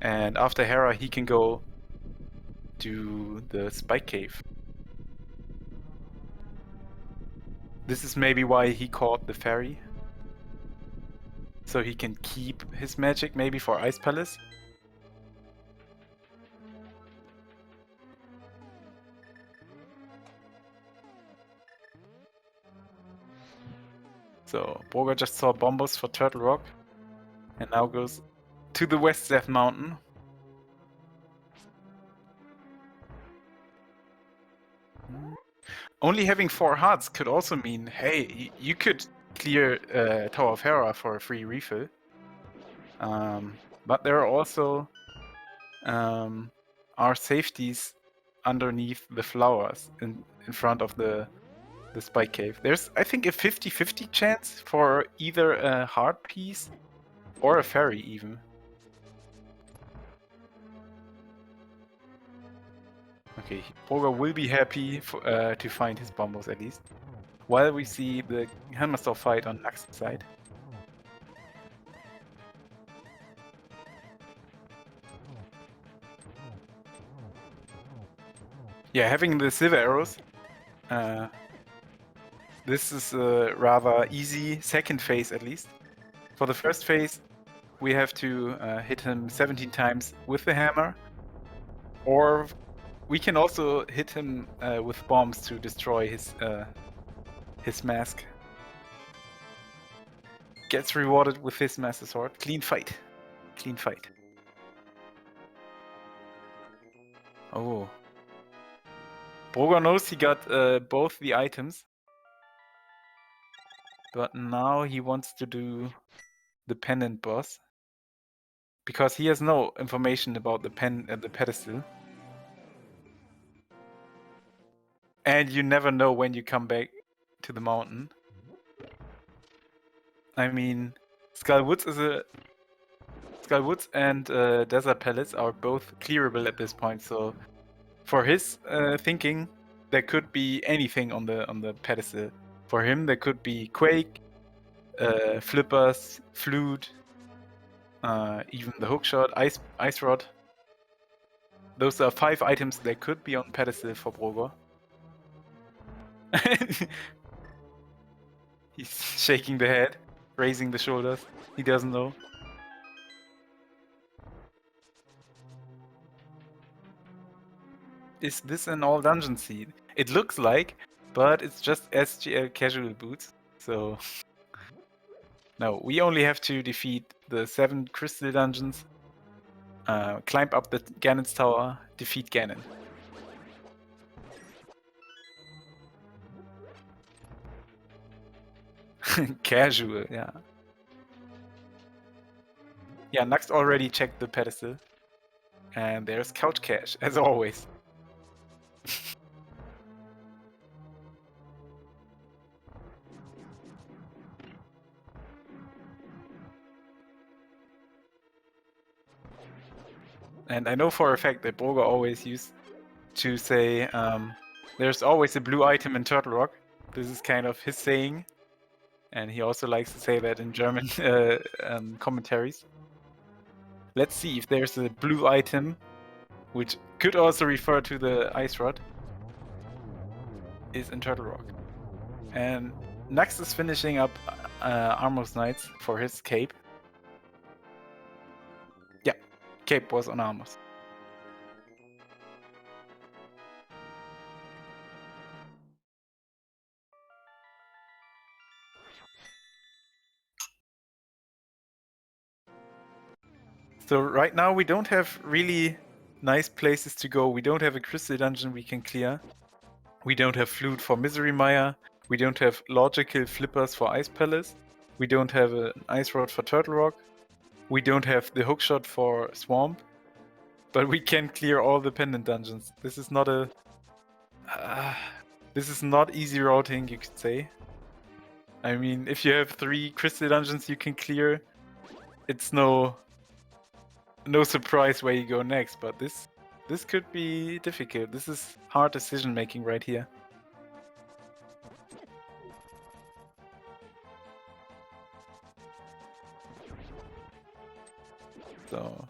And after Hera, he can go to the Spike Cave. This is maybe why he caught the ferry. So he can keep his magic maybe for Ice Palace. So br0g0r just saw Bombos for Turtle Rock and now goes to the West Death Mountain. Only having 4 hearts could also mean, hey, you could clear Tower of Hera for a free refill. But there are also our safeties underneath the flowers in front of the Spike Cave. There's, I think, a 50-50 chance for either a heart piece or a ferry even. Okay, br0g0r will be happy to find his Bombos at least. While we see the Hammerstone fight on Knucks' side. Yeah, having the silver arrows. This is a rather easy second phase at least. For the first phase, we have to hit him 17 times with the hammer. Or we can also hit him with bombs to destroy his mask. Gets rewarded with his Master Sword. Clean fight. Clean fight. Oh. br0g0r knows he got both the items. But now he wants to do the pendant boss. Because he has no information about the pedestal. And you never know when you come back to the mountain. I mean, Skull Woods and Desert Palace are both clearable at this point, so for his thinking, there could be anything on the pedestal. For him, there could be Quake, Flippers, Flute, even the Hookshot, Ice Rod. Those are 5 items that could be on pedestal for br0g0r. He's shaking the head, raising the shoulders. He doesn't know. Is this an all dungeon seed? It looks like, but it's just SGL casual boots. So no, we only have to defeat the 7 crystal dungeons, climb up the Ganon's tower, defeat Ganon. Casual, yeah. Yeah, Knucks already checked the pedestal. And there's Couch Cash, as always. And I know for a fact that br0g0r always used to say, there's always a blue item in Turtle Rock. This is kind of his saying. And he also likes to say that in German commentaries. Let's see if there's a blue item, which could also refer to the ice rod, is in Turtle Rock. And Knucks is finishing up Armos Knights for his cape. Yeah, cape was on Armos. So right now we don't have really nice places to go. We don't have a crystal dungeon we can clear. We don't have flute for Misery Mire. We don't have logical flippers for Ice Palace. We don't have an Ice Rod for Turtle Rock. We don't have the hookshot for Swamp. But we can clear all the pendant dungeons. This is not a... this is not easy routing, you could say. I mean, if you have 3 crystal dungeons you can clear, it's no surprise where you go next, but this could be difficult. This is hard decision making right here. So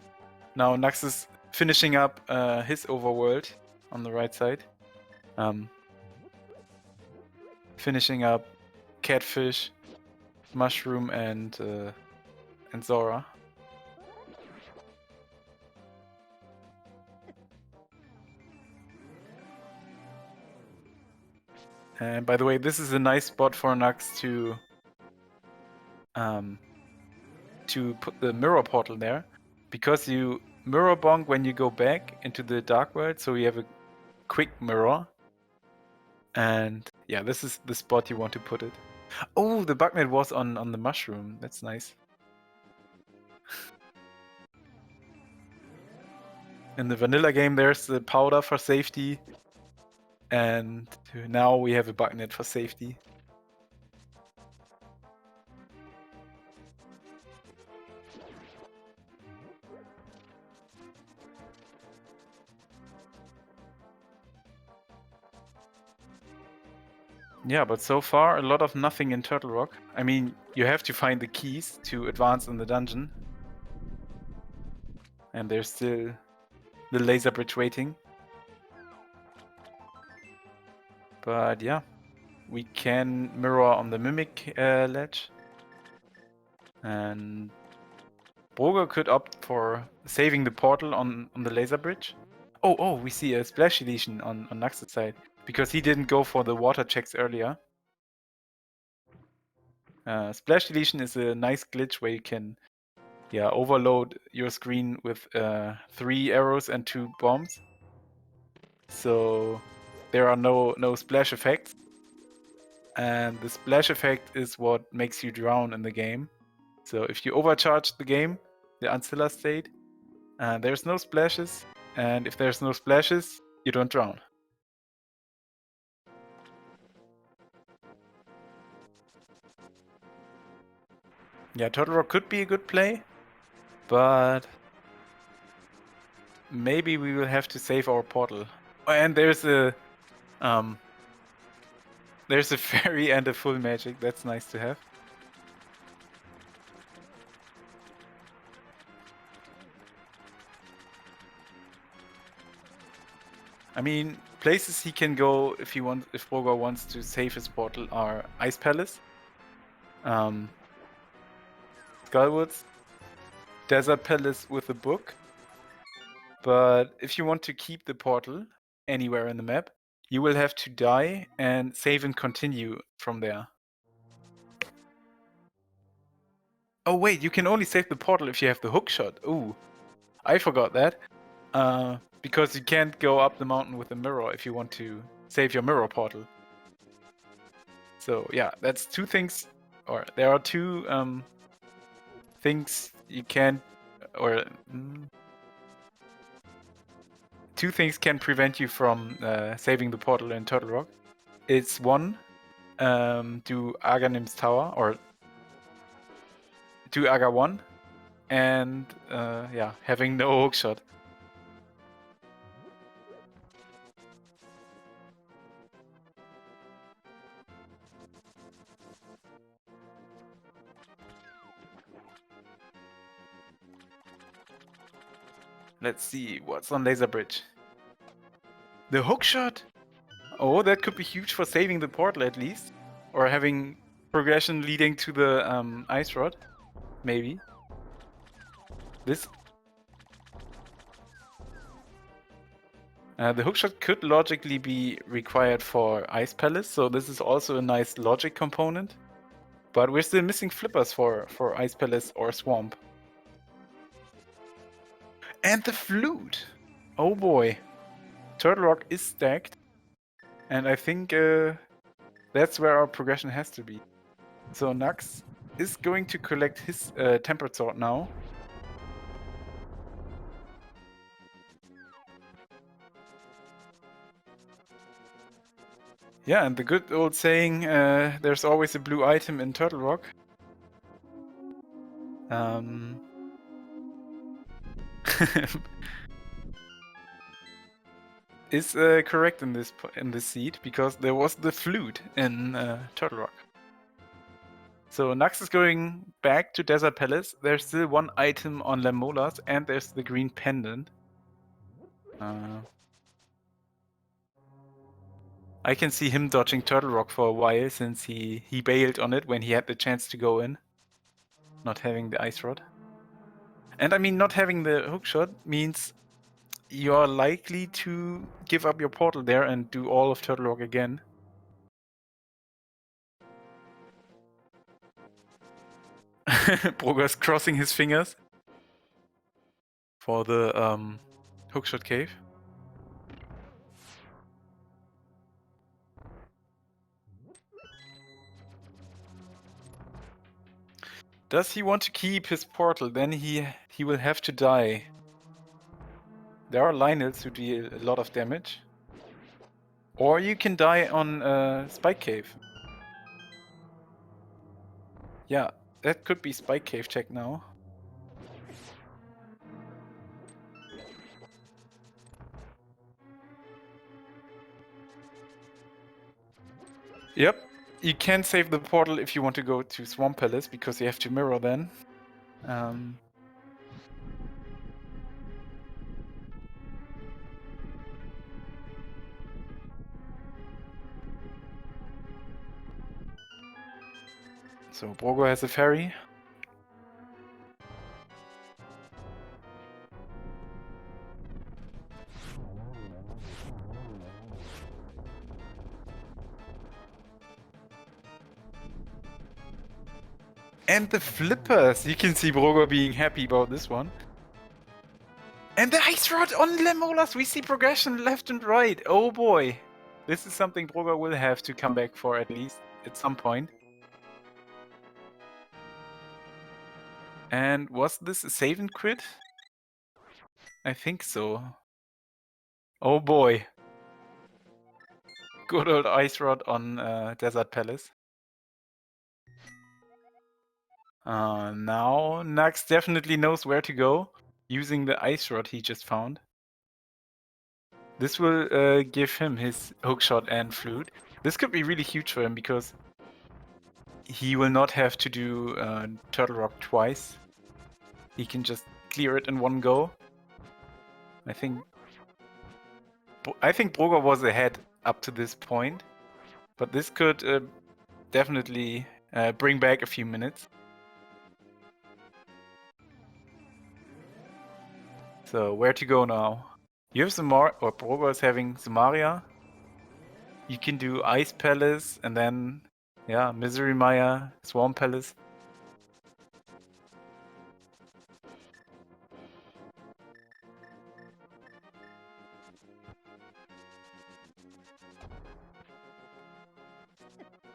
now Knucks is finishing up his overworld on the right side. Finishing up Catfish, Mushroom, and Zora. And by the way, this is a nice spot for Knucks to put the mirror portal there, because you mirror bonk when you go back into the dark world, so you have a quick mirror. And yeah, this is the spot you want to put it. Oh, the bugnet was on the mushroom. That's nice. In the vanilla game, there's the powder for safety, and now we have a bugnet for safety. Yeah, but so far a lot of nothing in Turtle Rock. I mean, you have to find the keys to advance in the dungeon. And there's still the laser bridge waiting. But yeah, we can mirror on the Mimic ledge. And br0g0r could opt for saving the portal on the laser bridge. Oh, we see a splash deletion on Knucks' side, because he didn't go for the water checks earlier. Splash deletion is a nice glitch where you can overload your screen with 3 arrows and 2 bombs. So there are no splash effects. And the splash effect is what makes you drown in the game. So if you overcharge the game, the Ancilla state, there's no splashes. And if there's no splashes, you don't drown. Yeah, Turtle Rock could be a good play, but maybe we will have to save our portal. And there's a fairy and a full magic. That's nice to have. I mean, places he can go if br0g0r wants to save his portal are Ice Palace, Skullwoods, Desert Palace with a book. But if you want to keep the portal anywhere in the map, you will have to die and save and continue from there. Oh wait, you can only save the portal if you have the hookshot. Ooh, I forgot that. Because you can't go up the mountain with a mirror if you want to save your mirror portal. So yeah, that's 2 things, or there are 2 things you can't, or 2 things can prevent you from saving the portal in Turtle Rock. It's 1, do Aghanim's Tower, or do Aga 1, and having no hookshot. Let's see what's on Laser Bridge. The hookshot! Oh, that could be huge for saving the portal at least. Or having progression leading to the ice rod. Maybe. This... the hookshot could logically be required for Ice Palace, so this is also a nice logic component. But we're still missing flippers for Ice Palace or Swamp. And the flute! Oh boy. Turtle Rock is stacked. And I think that's where our progression has to be. So Knucks is going to collect his Tempered Sword now. Yeah, and the good old saying, there's always a blue item in Turtle Rock. Is correct in this seed, because there was the flute in Turtle Rock. So Knucks is going back to Desert Palace. There's still one item on Lamolas, and there's the green pendant. I can see him dodging Turtle Rock for a while, since he bailed on it when he had the chance to go in. Not having the Ice Rod. And I mean, not having the hookshot means you're likely to give up your portal there and do all of Turtle Rock again. br0g0r crossing his fingers for the hookshot cave. Does he want to keep his portal? Then he will have to die. There are Lionels who deal a lot of damage. Or you can die on Spike Cave. Yeah, that could be Spike Cave check now. Yep, you can save the portal if you want to go to Swamp Palace, because you have to mirror then. So br0g0r has a ferry. And the flippers! You can see br0g0r being happy about this one. And the Ice Rod on Lamolas! We see progression left and right! Oh boy! This is something br0g0r will have to come back for, at least at some point. And was this a save and quit? I think so. Oh boy. Good old Ice Rod on Desert Palace. Now Knucks definitely knows where to go, using the Ice Rod he just found. This will give him his hookshot and flute. This could be really huge for him, because he will not have to do Turtle Rock twice. He can just clear it in one go. I think br0g0r was ahead up to this point, but this could definitely bring back a few minutes. So where to go now? You have or br0g0r is having Samaria. You can do Ice Palace and then, yeah, Misery Maya, Swamp Palace.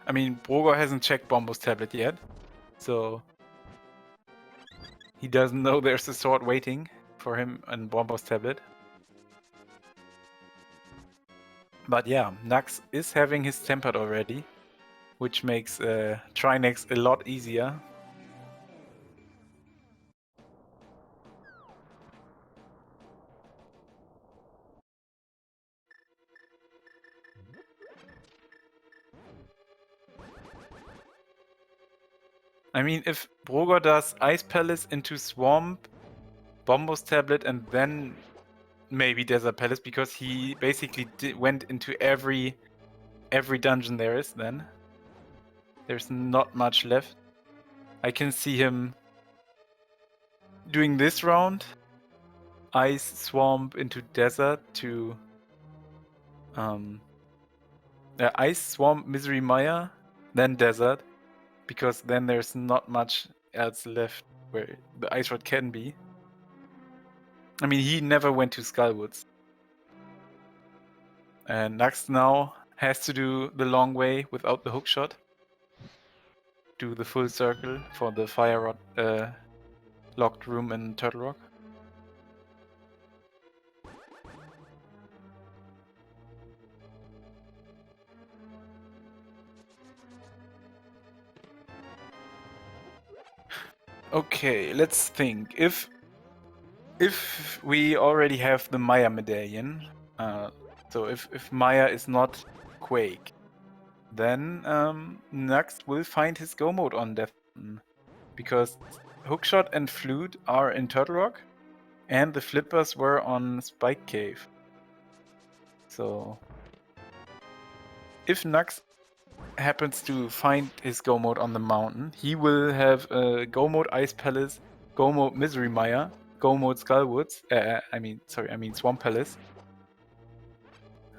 I mean, br0g0r hasn't checked Bombo's tablet yet, so he doesn't know there's a sword waiting for him on Bombo's tablet. But yeah, Knucks is having his tempered already, which makes Trinex a lot easier. I mean, if br0g0r does Ice Palace into Swamp Bombo's tablet, and then maybe Desert Palace, because he basically went into every dungeon there is then. There's not much left. I can see him doing this round. Ice Swamp into Desert to Ice Swamp, Misery Mire, then Desert, because then there's not much else left where the Ice Rod can be. I mean, he never went to Skullwoods. And Knucks now has to do the long way without the hookshot. Do the full circle for the Fire Rod locked room in Turtle Rock. Okay, let's think. If we already have the Maya medallion, so if Maya is not Quake, then Knucks will find his go mode on Death Mountain, because Hookshot and Flute are in Turtle Rock, and the Flippers were on Spike Cave. So if Knucks happens to find his go mode on the mountain, he will have go mode Ice Palace, go mode Misery Mire, go mode Skullwoods. I mean Swamp Palace.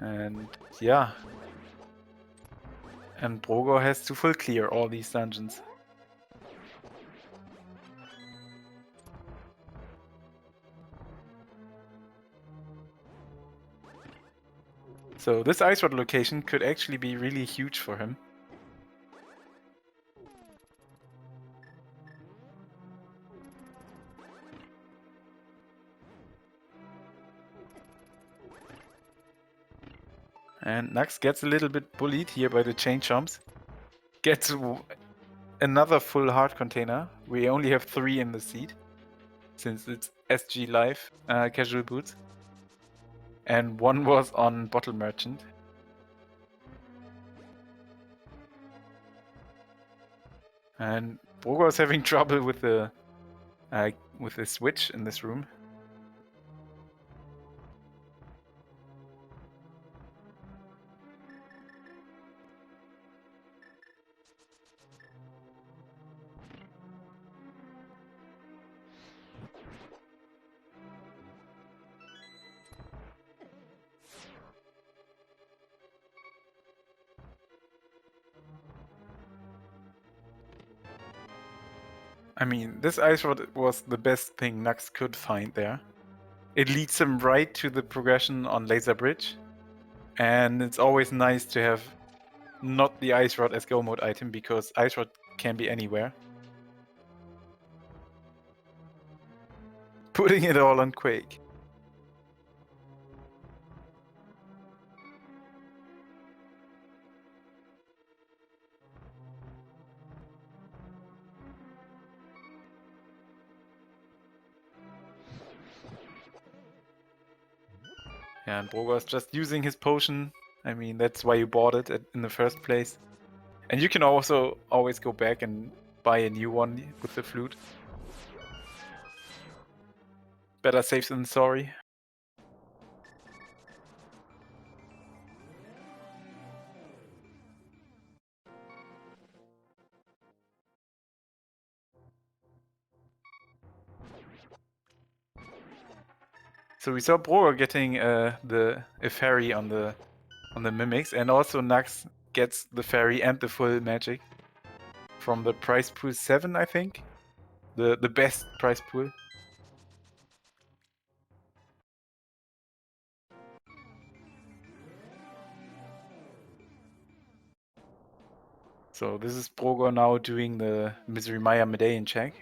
And yeah. And br0g0r has to full clear all these dungeons. So this Ice Rod location could actually be really huge for him. And Knucks gets a little bit bullied here by the chain chomps. Gets another full heart container. We only have 3 in the seat, since it's SGLIVE casual boots. And 1 was on Bottle Merchant. And br0g0r is having trouble with the switch in this room. I mean, this Ice Rod was the best thing Knucks could find there. It leads him right to the progression on Laser Bridge. And it's always nice to have not the Ice Rod as go mode item, because Ice Rod can be anywhere. Putting it all on Quake. Yeah, and br0g0r is just using his potion. I mean, that's why you bought it in the first place. And you can also always go back and buy a new one with the flute. Better safe than sorry. So we saw br0g0r getting a fairy on the mimics, and also Knucks gets the fairy and the full magic from the prize pool 7, I think, the best prize pool. So this is br0g0r now doing the Misery Mire medallion check.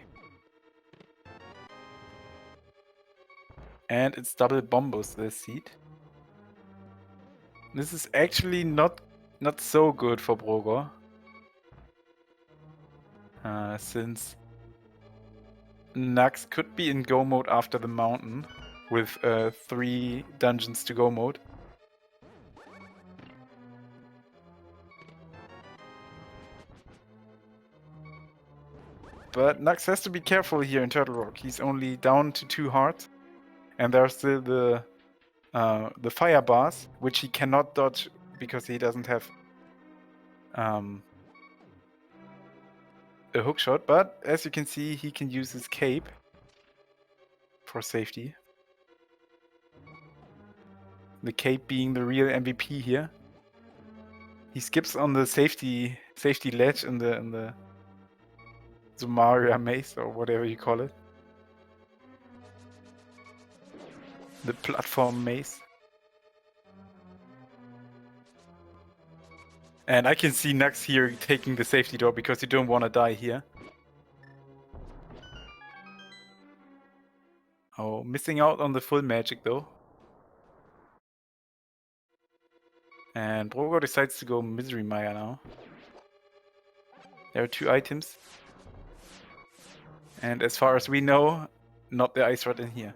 And it's double bombos this seed. This is actually not so good for br0g0r. Since Knucks could be in go mode after the mountain with 3 dungeons to go mode. but Knucks has to be careful here in Turtle Rock. He's only down to 2 hearts, and there's still the fire bars, which he cannot dodge because he doesn't have a hook shot. But as you can see, he can use his cape for safety. The cape being the real MVP here. He skips on the safety ledge in the Zumaria maze, or whatever you call it. The platform maze. And I can see Knucks here taking the safety door because you don't want to die here. Oh, missing out on the full magic though. And br0g0r decides to go Misery Maya now. There are 2 items. And as far as we know, not the Ice Rod in here.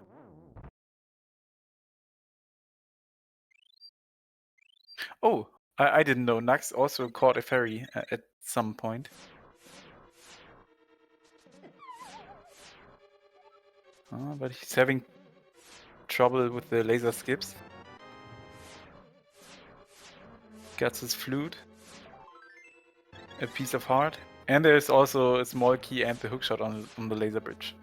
Oh, I didn't know. Knucks also caught a fairy at some point. But he's having trouble with the laser skips. Gets his flute. A piece of heart. And there's also a small key and the hookshot on the laser bridge.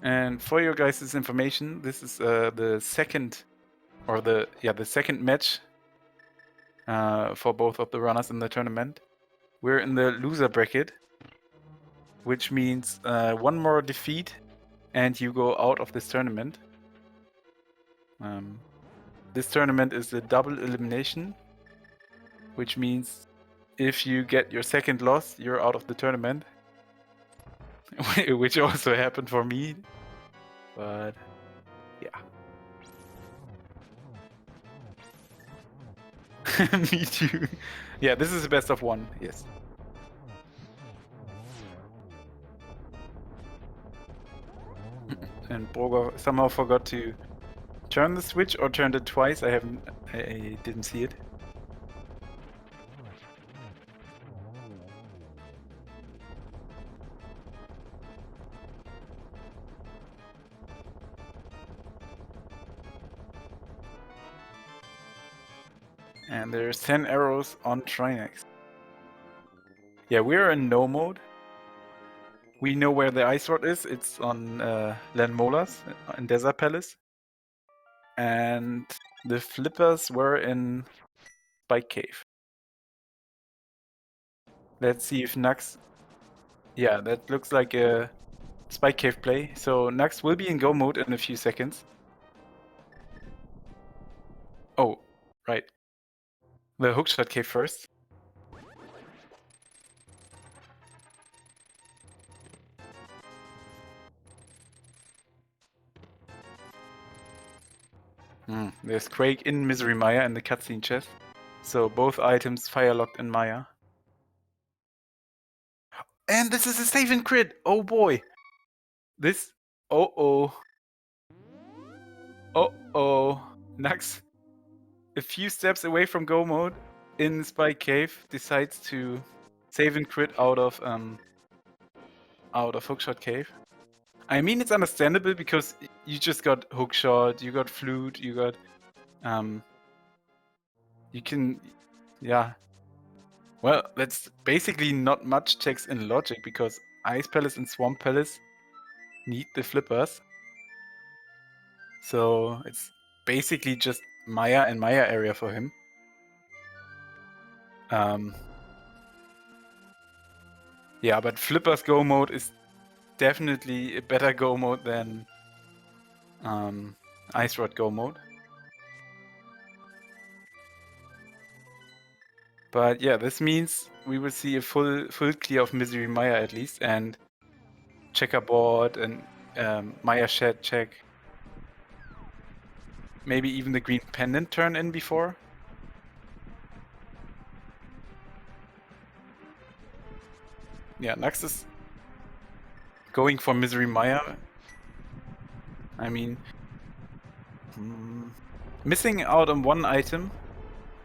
And for your guys' information, this is the second match for both of the runners in the tournament. We're in the loser bracket, which means 1 more defeat and you go out of this tournament. This tournament is a double elimination, which means if you get your second loss, you're out of the tournament. Which also happened for me, but yeah. Me too. Yeah, this is the best of 1, yes. And br0g0r somehow forgot to turn the switch, or turned it twice. I didn't see it. And there's 10 arrows on Trinex. Yeah, we're in no mode. We know where the Ice Rod is. It's on Lan Molas in Desert Palace. And the flippers were in Spike Cave. Let's see if Knucks... Yeah, that looks like a Spike Cave play. So Knucks will be in go mode in a few seconds. Oh, right. The hookshot cave first. There's Quake in Misery Maya in the cutscene chest. So both items fire locked in Maya. And this is a save and crit! Oh boy! This... Oh-oh. Oh-oh. Knucks, a few steps away from go mode in Spike Cave, decides to save and crit out of hookshot cave. I mean, it's understandable because you just got hookshot, you got flute, you got you can, yeah. Well, that's basically not much checks in logic because Ice Palace and Swamp Palace need the flippers. So it's basically just Maya and Maya area for him. Yeah, but flippers go mode is definitely a better go mode than Ice Rod go mode. But yeah, this means we will see a full clear of Misery Maya at least, and checkerboard and Maya shed check. Maybe even the green pendant turn in before. Yeah, Knucks is going for Misery Maya. I mean, missing out on one item,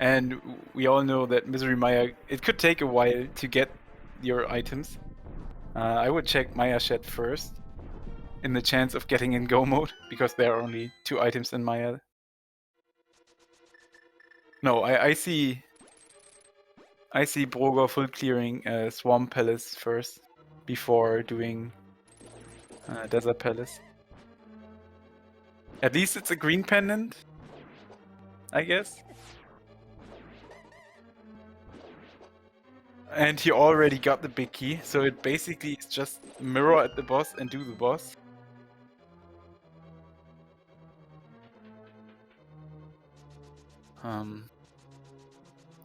and we all know that Misery Maya, it could take a while to get your items. I would check Maya Shed first, in the chance of getting in go mode, because there are only 2 items in Maya. No, I see br0g0r full clearing Swamp Palace first, before doing Desert Palace. At least it's a green pendant, I guess. And he already got the big key, so it basically is just mirror at the boss and do the boss.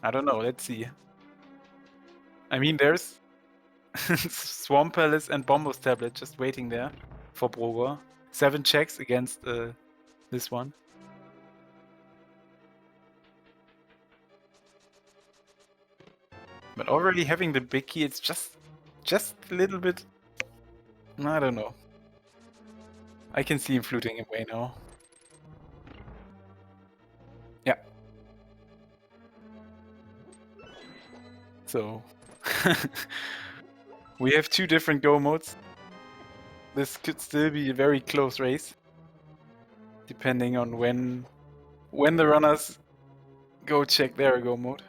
I don't know, let's see. I mean, there's Swamp Palace and Bombos Tablet just waiting there for br0g0r. 7 checks against this one. But already having the big key, it's just a little bit... I don't know. I can see him fluting away now. Yeah. So... we have 2 different go modes. This could still be a very close race, depending on when the runners go check their go mode.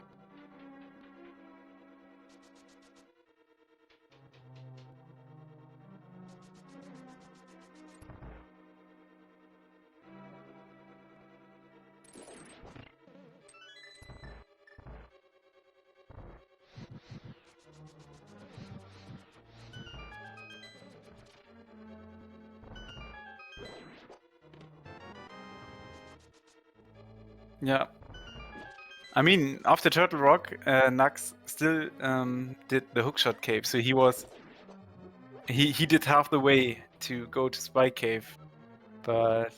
Yeah. I mean, after Turtle Rock, Knucks still did the hookshot cave, so he did half the way to go to Spike Cave, but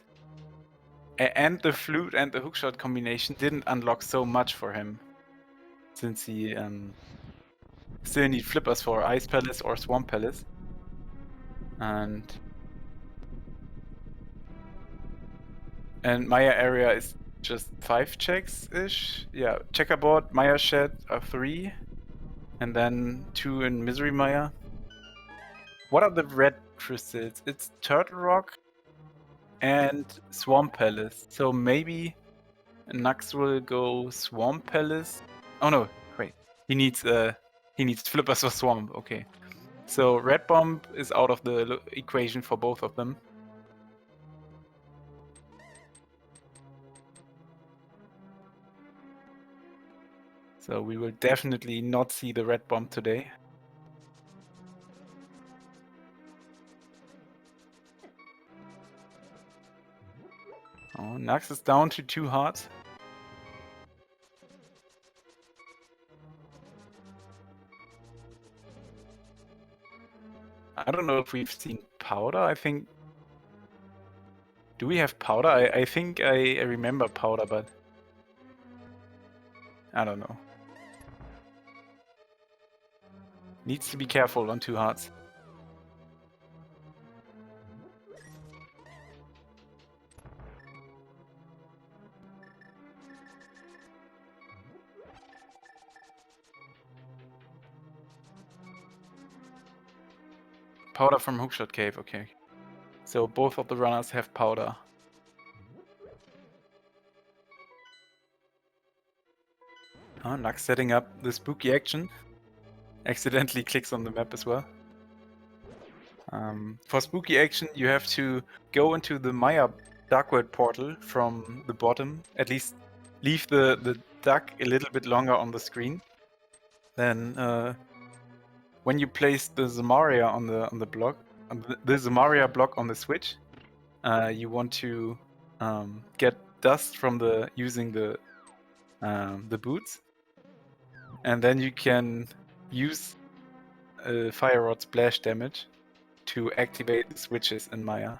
and the flute and the hookshot combination didn't unlock so much for him, since he still need flippers for Ice Palace or Swamp Palace, and Maya area is just 5 checks-ish. Yeah, checkerboard, Maya Shed are 3, and then 2 in Misery Maya. What are the red crystals? It's Turtle Rock and Swamp Palace. So maybe Knucks will go Swamp Palace. Oh no, wait. He needs flippers for Swamp. Okay. So Red Bomb is out of the equation for both of them. So we will definitely not see the Red Bomb today. Oh, Knucks is down to 2 hearts. I don't know if we've seen Powder. I think... Do we have Powder? I think I remember Powder, but... I don't know. Needs to be careful on 2 hearts. Powder from Hookshot Cave, okay. So both of the runners have powder. Oh, Knucks setting up the spooky action. Accidentally clicks on the map as well. For spooky action, you have to go into the Maya Darkworld portal from the bottom. At least leave the duck a little bit longer on the screen. Then when you place the Zamaria on the block, the Zamaria block on the switch, you want to get dust from using the boots, and then you can use Fire Rod splash damage to activate the switches in Maya.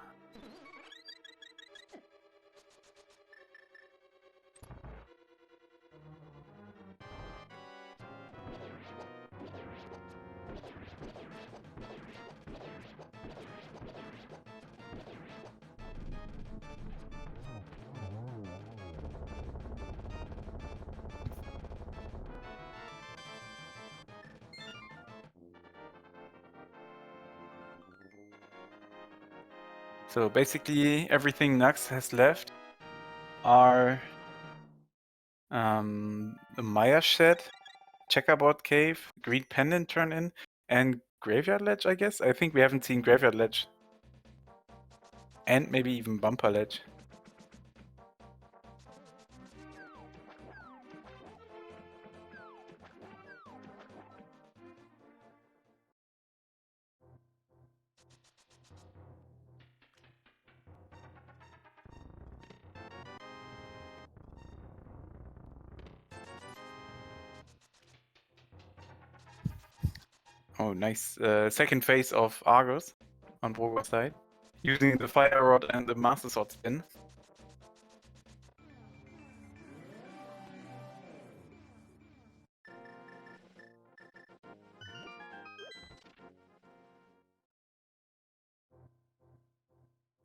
So basically everything Knucks has left are the Maya Shed, Checkerboard Cave, Green Pendant Turn-In, and Graveyard Ledge, I guess? I think we haven't seen Graveyard Ledge. And maybe even Bumper Ledge. Oh, nice. Second phase of Argos on br0g0r's side. Using the Fire Rod and the Master Sword spin.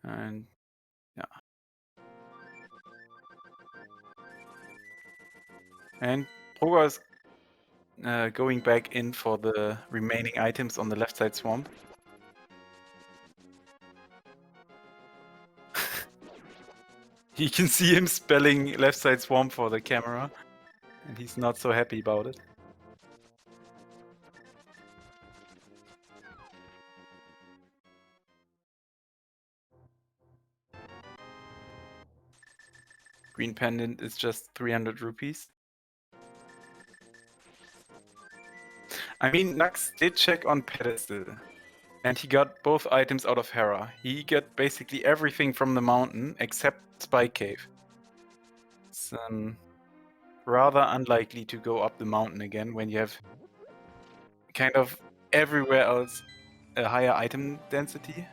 And yeah. And br0g0r is going back in for the remaining items on the left side swamp. You can see him spelling left side swamp for the camera, and he's not so happy about it. Green Pendant is just 300 rupees. I mean, Knucks did check on Pedestal, and he got both items out of Hera. He got basically everything from the mountain except Spike Cave. It's rather unlikely to go up the mountain again when you have kind of everywhere else a higher item density.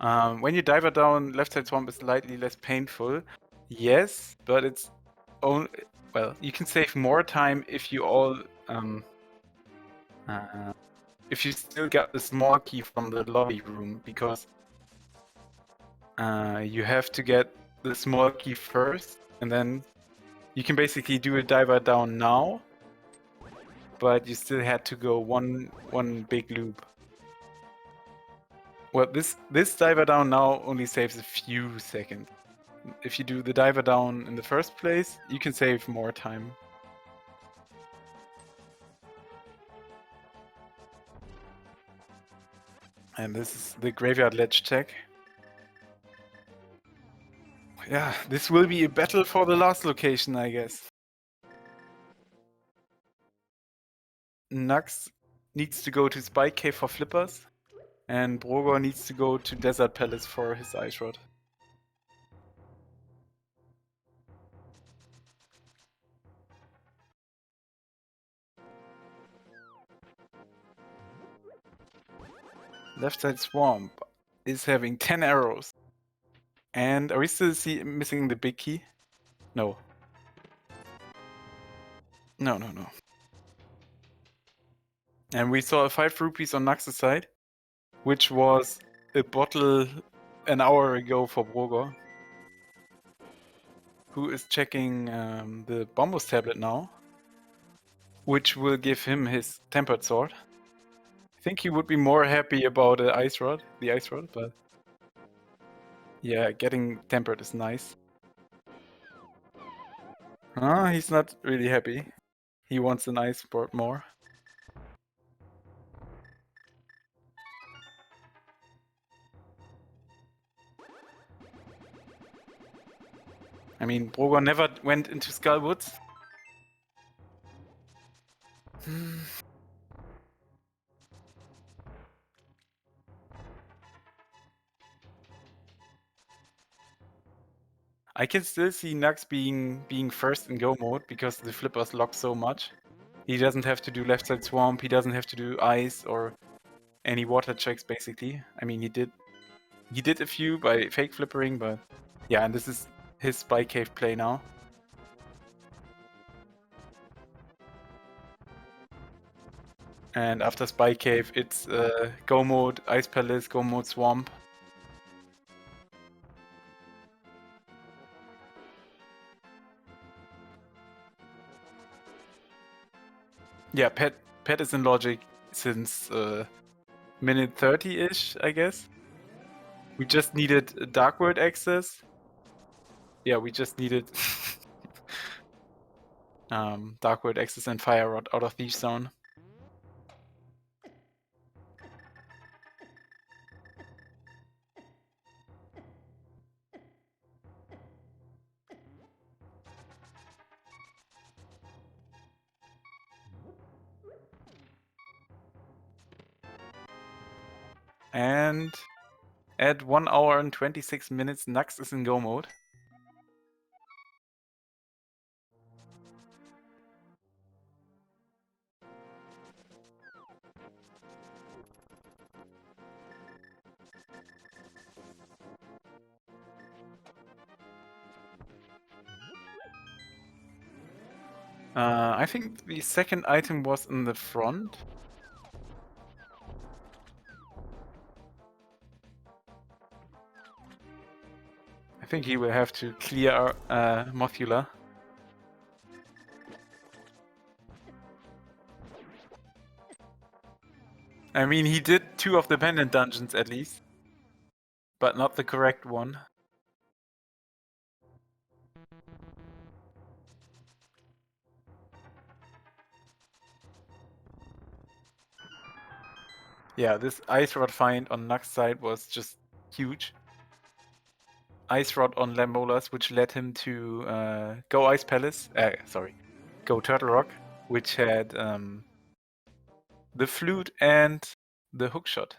When you dive down, left side swamp is slightly less painful. Yes, but it's only, well, you can save more time if you all if you still got the small key from the lobby room, because you have to get the small key first, and then you can basically do a diver down now, but you still had to go one big loop. Well, this diver down now only saves a few seconds. If you do the diver down in the first place, you can save more time. And this is the Graveyard Ledge check. Yeah, this will be a battle for the last location, I guess. Knucks needs to go to Spike Cave for flippers, and br0g0r needs to go to Desert Palace for his Ice Rod. Left side swamp is having 10 arrows. And are we still missing the big key? No. No. And we saw 5 rupees on Knucks' side, which was a bottle an hour ago for br0g0r, who is checking the Bombus tablet now, which will give him his tempered sword. I think he would be more happy about the Ice Rod, but yeah, getting tempered is nice. He's not really happy. He wants an Ice Board more. I mean, br0g0r never went into Skullwoods. I can still see Knucks being first in go mode because the flippers lock so much. He doesn't have to do left side swamp, he doesn't have to do ice or any water checks basically. I mean, he did a few by fake flippering, but yeah, and this is his Spike Cave play now. And after Spike Cave, it's go mode Ice Palace, go mode Swamp. Yeah, Pet is in logic since minute 30-ish, I guess. We just needed Dark World access. Yeah, we just needed Dark World access and Fire Rod out of Thief Zone. And at 1 hour and 26 minutes, Knucks is in go mode. I think the second item was in the front. I think he will have to clear Mothula. I mean, he did 2 of the pendant dungeons at least, but not the correct one. Yeah, this Ice Rod find on Knucks' side was just huge. Ice Rod on Lambolas, which led him to Go Ice Palace, Go Turtle Rock, which had the flute and the hookshot.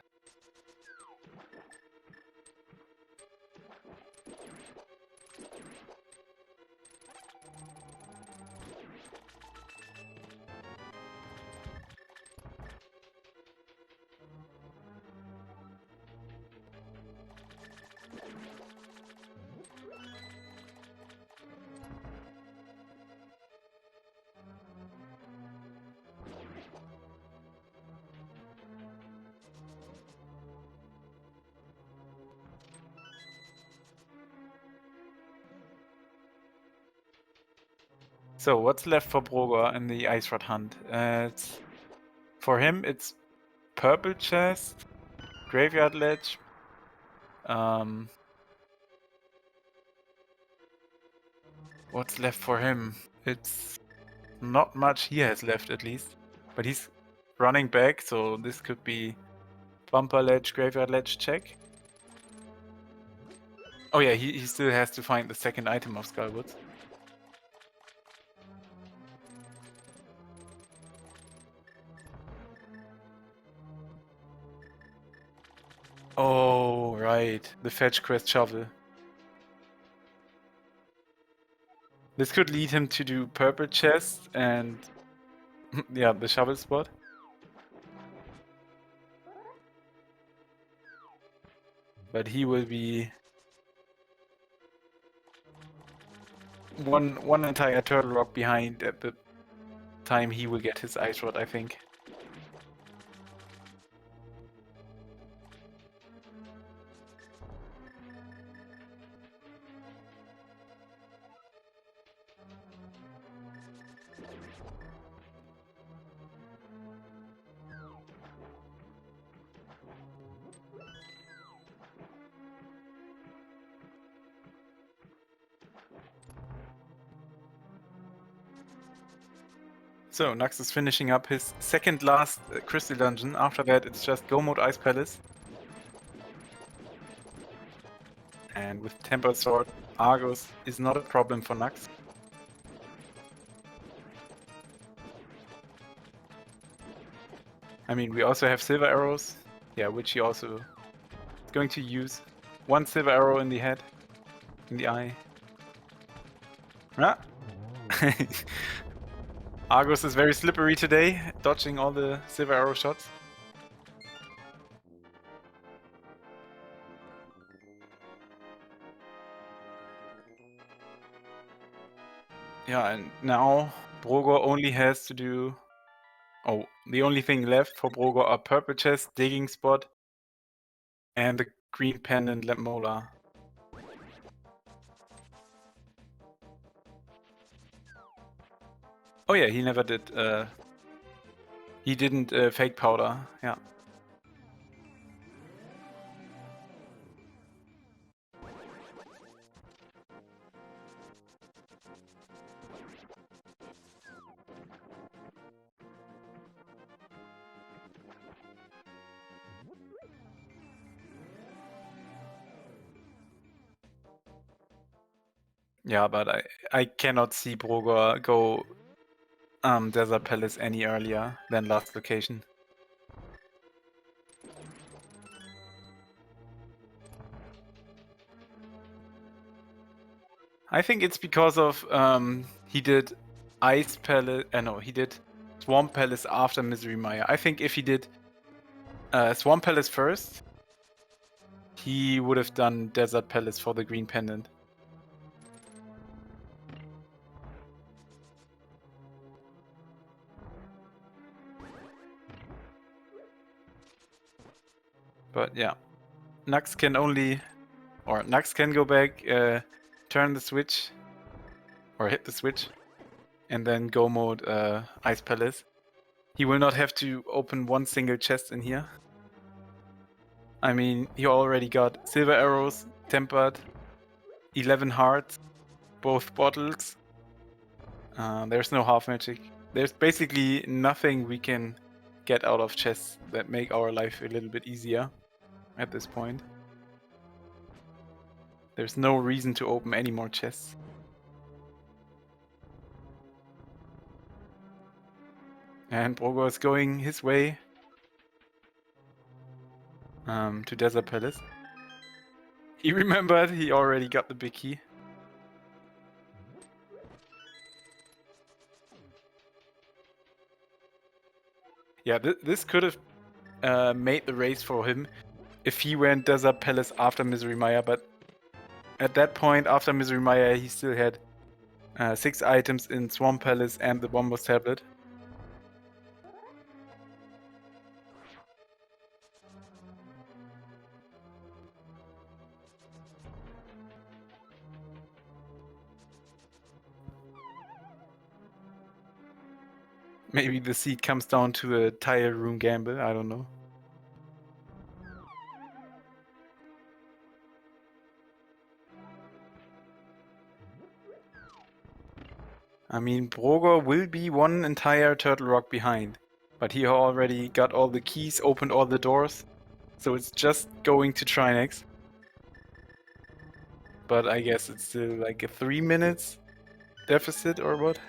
So what's left for br0g0r in the Ice Rod hunt? For him, it's Purple Chest, Graveyard Ledge. What's left for him? It's not much he has left, at least. But he's running back, so this could be Bumper Ledge, Graveyard Ledge, check. Oh yeah, he still has to find the second item of Skullwoods. Oh, right. The fetch quest shovel. This could lead him to do Purple Chest and yeah, the shovel spot. But he will be one entire Turtle Rock behind at the time he will get his Ice Rod, I think. So, Knucks is finishing up his second last Crystal Dungeon. After that, it's just Go Mode Ice Palace. And with Tempered Sword, Argos is not a problem for Knucks. I mean, we also have Silver Arrows, yeah, which he also is going to use. One Silver Arrow in the head, in the eye. Ah! Argos is very slippery today, dodging all the Silver Arrow shots. Yeah, and now br0g0r only has to do... Oh, the only thing left for br0g0r are Purple Chest, Digging Spot, and the Green Pendant Lambola. Oh yeah, he never did... he didn't Fake Powder, yeah. Yeah, but I cannot see br0g0r go Desert Palace any earlier than last location. I think it's because of he did Ice Palace. No, he did Swamp Palace after Misery Mire. I think if he did Swamp Palace first, he would have done Desert Palace for the green pendant. But yeah, Knucks can go back, turn the switch, or hit the switch, and then go mode Ice Palace. He will not have to open one single chest in here. I mean, he already got silver arrows, tempered, 11 hearts, both bottles. There's no half magic. There's basically nothing we can get out of chests that make our life a little bit easier at this point. There's no reason to open any more chests. And br0g0r is going his way to Desert Palace. He remembered he already got the big key. Yeah, this could have made the race for him if he went Desert Palace after Misery Mire, but at that point, after Misery Mire, he still had 6 items in Swamp Palace and the Bombos Tablet. Maybe the seed comes down to a tile room gamble, I don't know. I mean, br0g0r will be one entire Turtle Rock behind, but he already got all the keys, opened all the doors, so it's just going to Trinex. But I guess it's still like a 3 minutes deficit or what?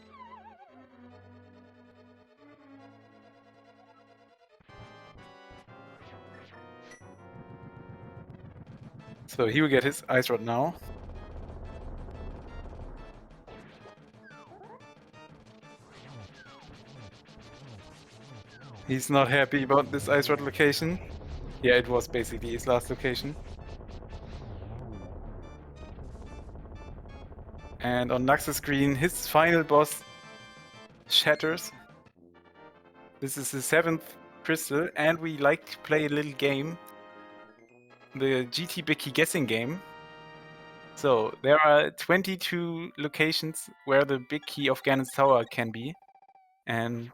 So he will get his Ice Rod now. He's not happy about this Ice Rod location. Yeah, it was basically his last location. And on Knucks' screen, his final boss shatters. This is the 7th crystal, and we like to play a little game. The GT Bicky guessing game. So, there are 22 locations where the big key of Ganon's tower can be. And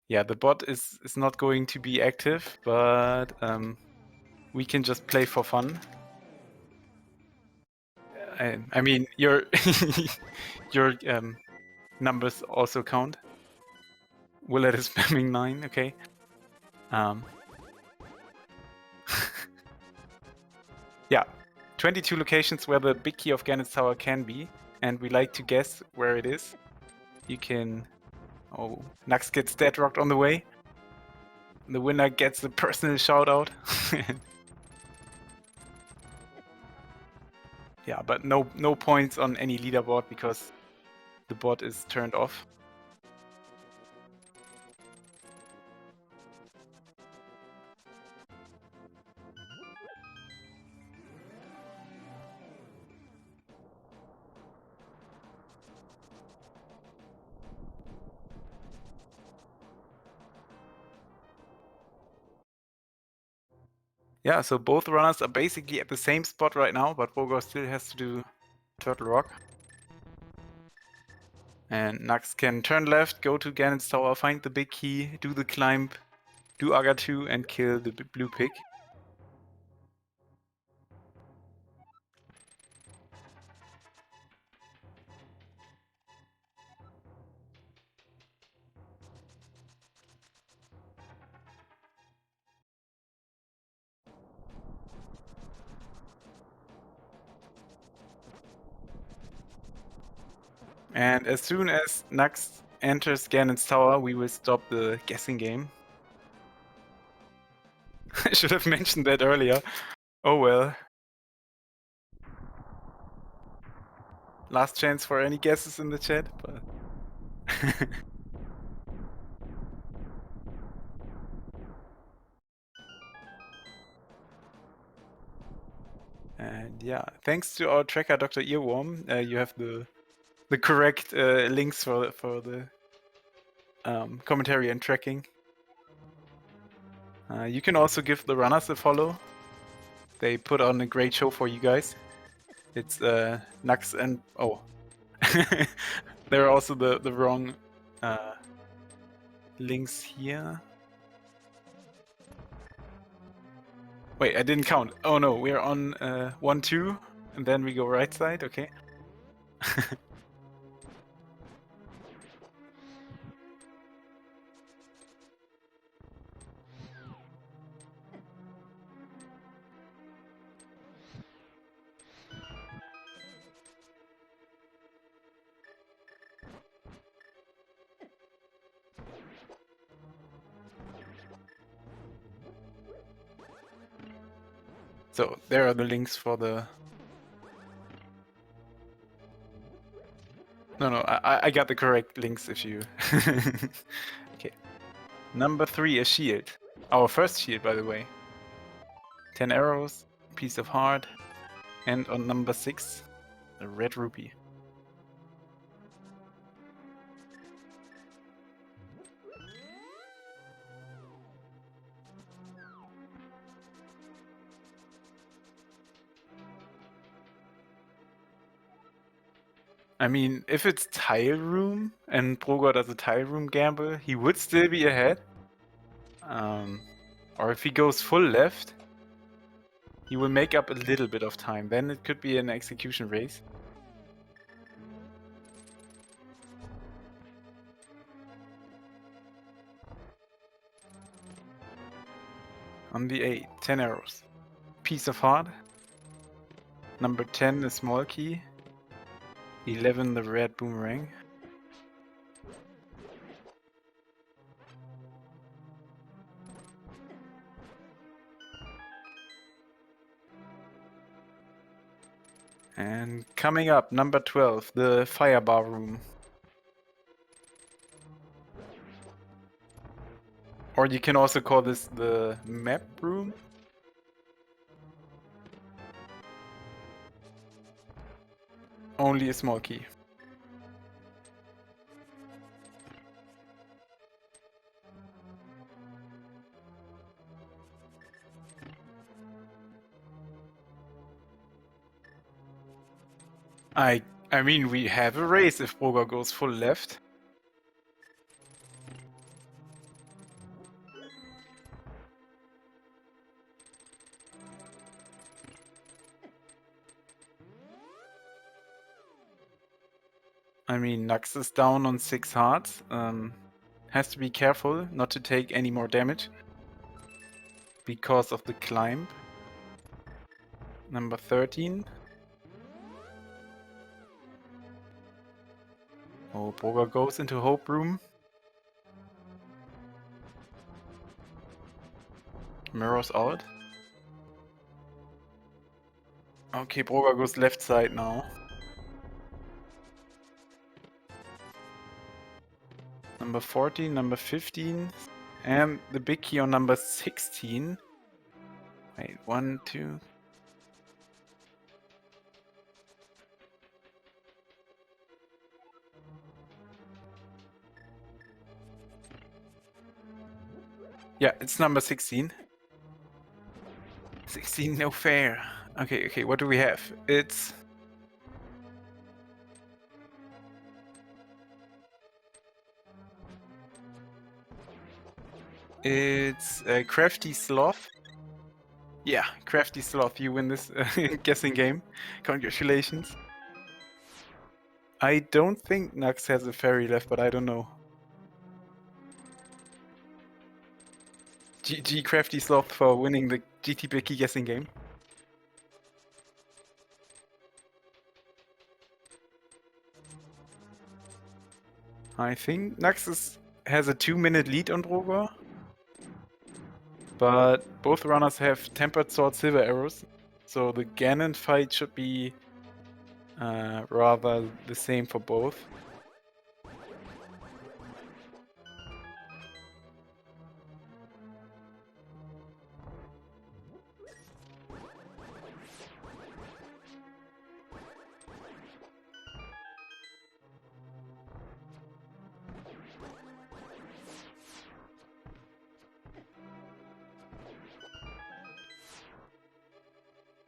yeah, the bot is not going to be active, but we can just play for fun. I mean, your numbers also count. Willett is spamming 9, okay. Yeah, 22 locations where the big key of Ganon's tower can be, and we like to guess where it is. You can... Oh, Knucks gets dead rocked on the way. The winner gets a personal shout out. Yeah, but no points on any leaderboard because the bot is turned off. Yeah, so both runners are basically at the same spot right now, but br0g0r still has to do Turtle Rock. And Knucks can turn left, go to Ganon's tower, find the big key, do the climb, do Aga 2 and kill the blue pig. And as soon as Knucks enters Ganon's tower, we will stop the guessing game. I should have mentioned that earlier. Oh well. Last chance for any guesses in the chat, but... And yeah, thanks to our tracker, Dr. Earworm, you have the correct links for the commentary and tracking. You can also give the runners a follow. They put on a great show for you guys. It's Knucks and... oh. There are also the wrong links here. Wait, I didn't count. Oh no, we're on 1, 2, and then we go right side, okay. So there are the links for the... No, I got the correct links if you... Okay. Number 3, a shield. Our first shield, by the way. 10 arrows, piece of heart, and on number 6, a red rupee. I mean, if it's tile room and br0g0r does a tile room gamble, he would still be ahead. Or if he goes full left, he will make up a little bit of time. Then it could be an execution race. On the 8, 10 arrows. Piece of heart. Number 10, the small key. 11, the red boomerang. And coming up, number 12, the firebar room. Or you can also call this the map room. Only a small key. I mean, we have a race if br0g0r goes full left. I mean, Knucks is down on 6 hearts. Has to be careful not to take any more damage because of the climb. Number 13. Oh, br0g0r goes into Hope Room. Mirrors out. Okay, br0g0r goes left side now. Number 14, number 15, and the big key on number 16. Wait, 1, 2... Yeah, it's number 16. 16, no fair. Okay, what do we have? It's... It's a Crafty Sloth. Yeah, Crafty Sloth, you win this guessing game. Congratulations. I don't think Knucks has a fairy left, but I don't know. GG Crafty Sloth for winning the GTPK guessing game. I think Knucks has a 2-minute lead on br0g0r. But both runners have tempered sword silver arrows, so the Ganon fight should be rather the same for both.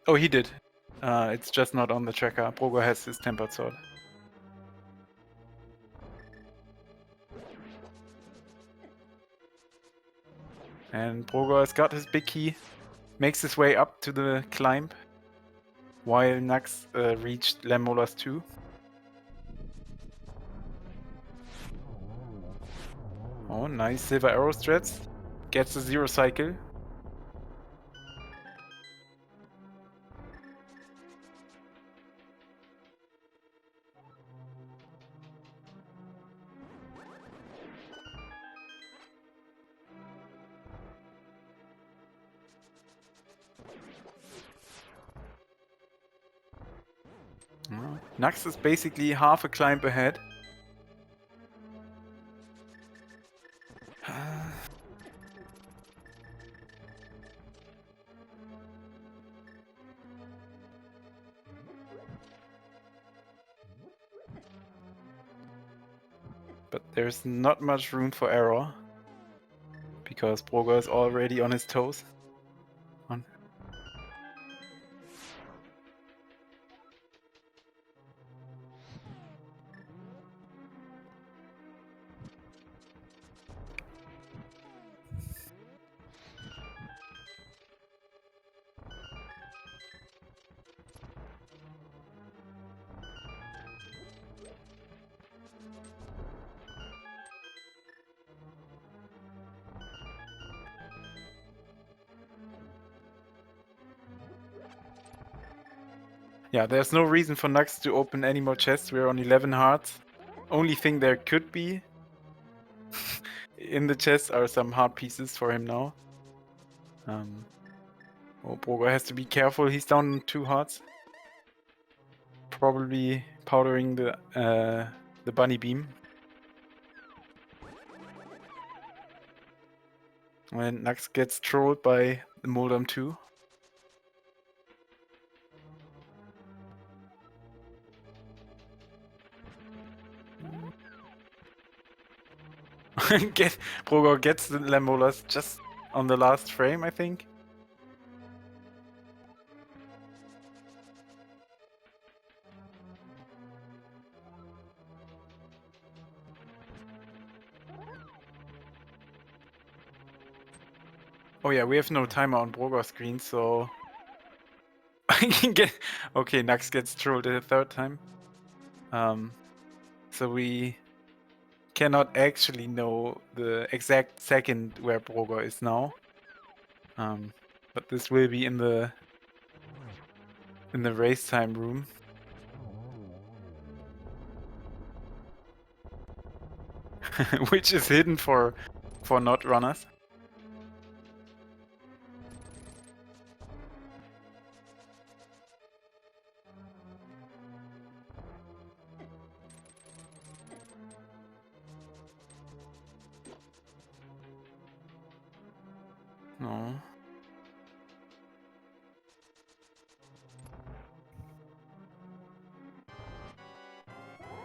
Oh, he did. It's just not on the tracker. br0g0r has his tempered sword. And br0g0r has got his big key, makes his way up to the climb, while Knucks reached Lammolas 2. Oh, nice silver arrow strats. Gets a 0 cycle. Knucks is basically half a climb ahead. But there's not much room for error, because br0g0r is already on his toes. Yeah, there's no reason for Knucks to open any more chests. We're on 11 hearts. Only thing there could be in the chest are some heart pieces for him now. Oh, br0g0r has to be careful. He's down 2 hearts. Probably powdering the bunny beam. When Knucks gets trolled by the Moldam 2. br0g0r gets the Lammolas just on the last frame, I think. Oh yeah, we have no timer on br0g0r screen, so I can get... Okay, Knucks gets trolled a 3rd time. So we cannot actually know the exact second where br0g0r is now. But this will be in the race time room. Which is hidden for not runners. No.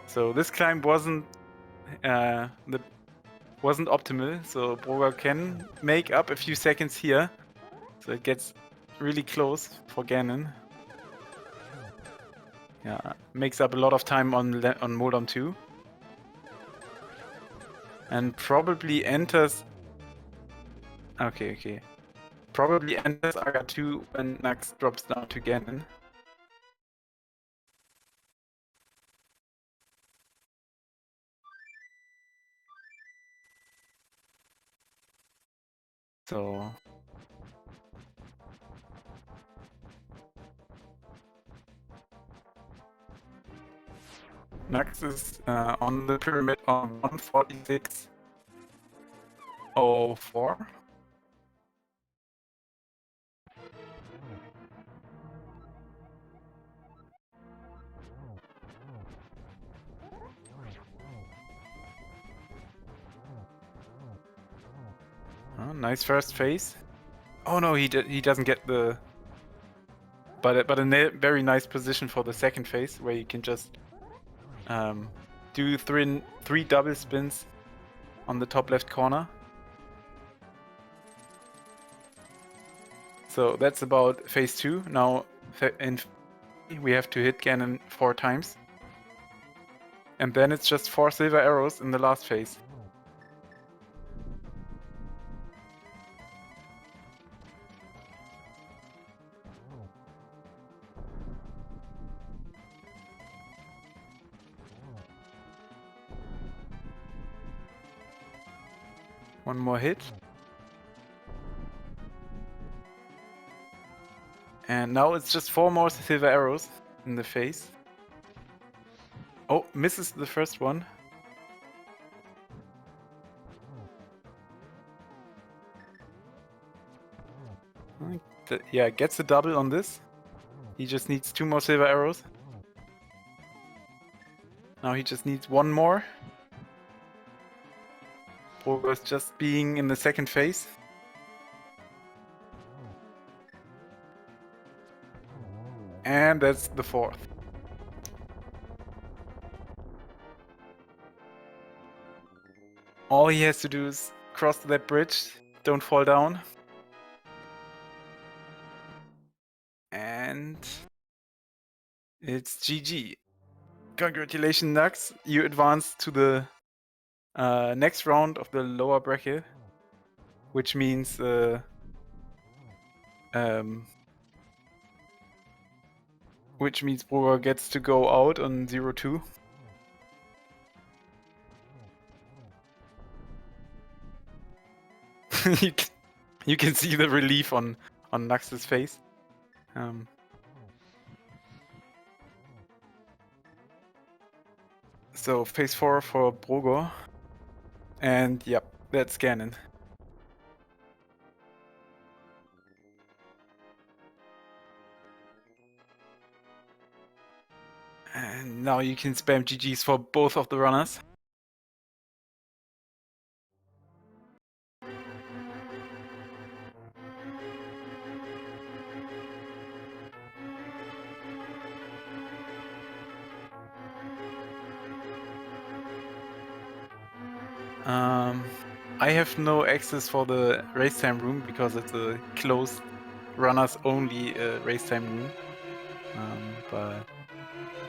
So this climb wasn't optimal, so br0g0r can make up a few seconds here. So it gets really close for Ganon. Yeah, makes up a lot of time on Moldam 2. And probably enters... Okay. Probably enters Aga 2 when Knucks drops down to Ganon. So... Knucks is on the pyramid on 146.04. Oh, nice first phase. Oh no, he doesn't get the. But a very nice position for the second phase, where you can just do three double spins on the top left corner. So that's about phase 2. Now we have to hit Ganon 4 times. And then it's just 4 silver arrows in the last phase. One more hit. And now it's just 4 more silver arrows in the phase. Oh, misses the first one. Yeah, gets a double on this. He just needs 2 more silver arrows. Now he just needs 1 more. br0g0r is just being in the second phase. And that's the 4th. All he has to do is cross that bridge, don't fall down. And it's GG. Congratulations, Knucks. You advanced to the next round of the lower bracket, which means br0g0r gets to go out on 0-2. You can see the relief on Knucks' face. So phase 4 for br0g0r. And yep, that's Ganon. And now you can spam GGs for both of the runners. I have no access for the race time room because it's a closed runners only race time room. But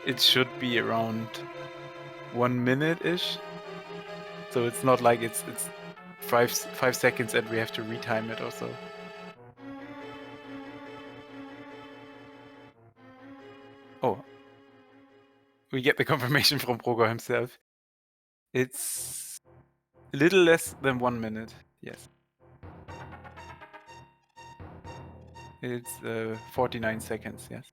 it should be around 1 minute-ish. So it's not like it's 5 seconds and we have to retime it or so. Oh. We get the confirmation from br0g0r himself. It's a little less than 1 minute, yes. It's 49 seconds, yes.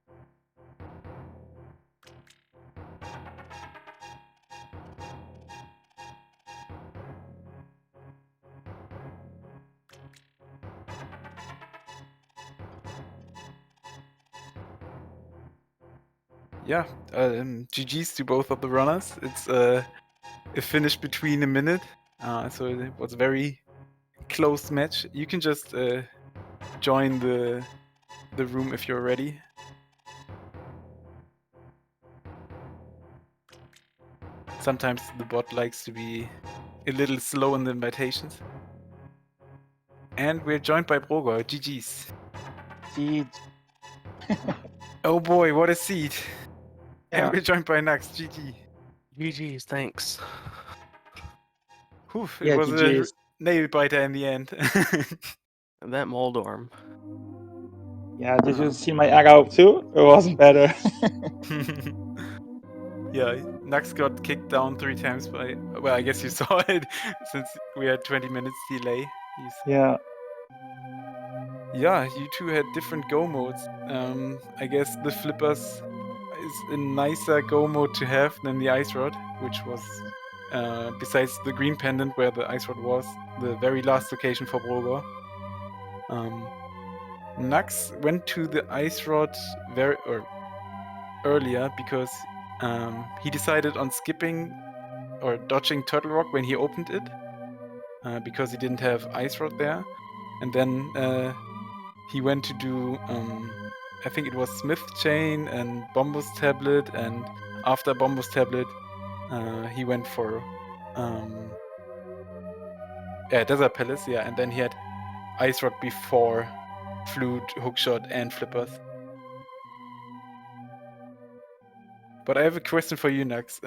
Yeah, GG's to both of the runners. It's a finish between a minute, so it was a very close match. You can just join the room if you're ready. Sometimes the bot likes to be a little slow in the invitations. And we're joined by br0g0r. GG's. Oh boy, what a seed. Yeah. And we're joined by Knucks. GG. GG's, thanks. Whew, it was a nail biter in the end. That Moldorm. Yeah, did you see my egg out too? It wasn't better. Yeah, Knucks got kicked down 3 times by... Well, I guess you saw it, since we had 20 minutes delay. Yeah. Yeah, you two had different go modes. I guess the flippers is a nicer go mode to have than the Ice Rod, which was, besides the green pendant where the Ice Rod was, the very last location for br0g0r. Knucks went to the Ice Rod earlier because he decided on skipping or dodging Turtle Rock when he opened it, because he didn't have Ice Rod there, and then he went to do I think it was Smith Chain and Bombus Tablet, and after Bombus Tablet he went for Desert Palace, and then he had Ice Rod before Flute, Hookshot, and Flippers. But I have a question for you, Knucks.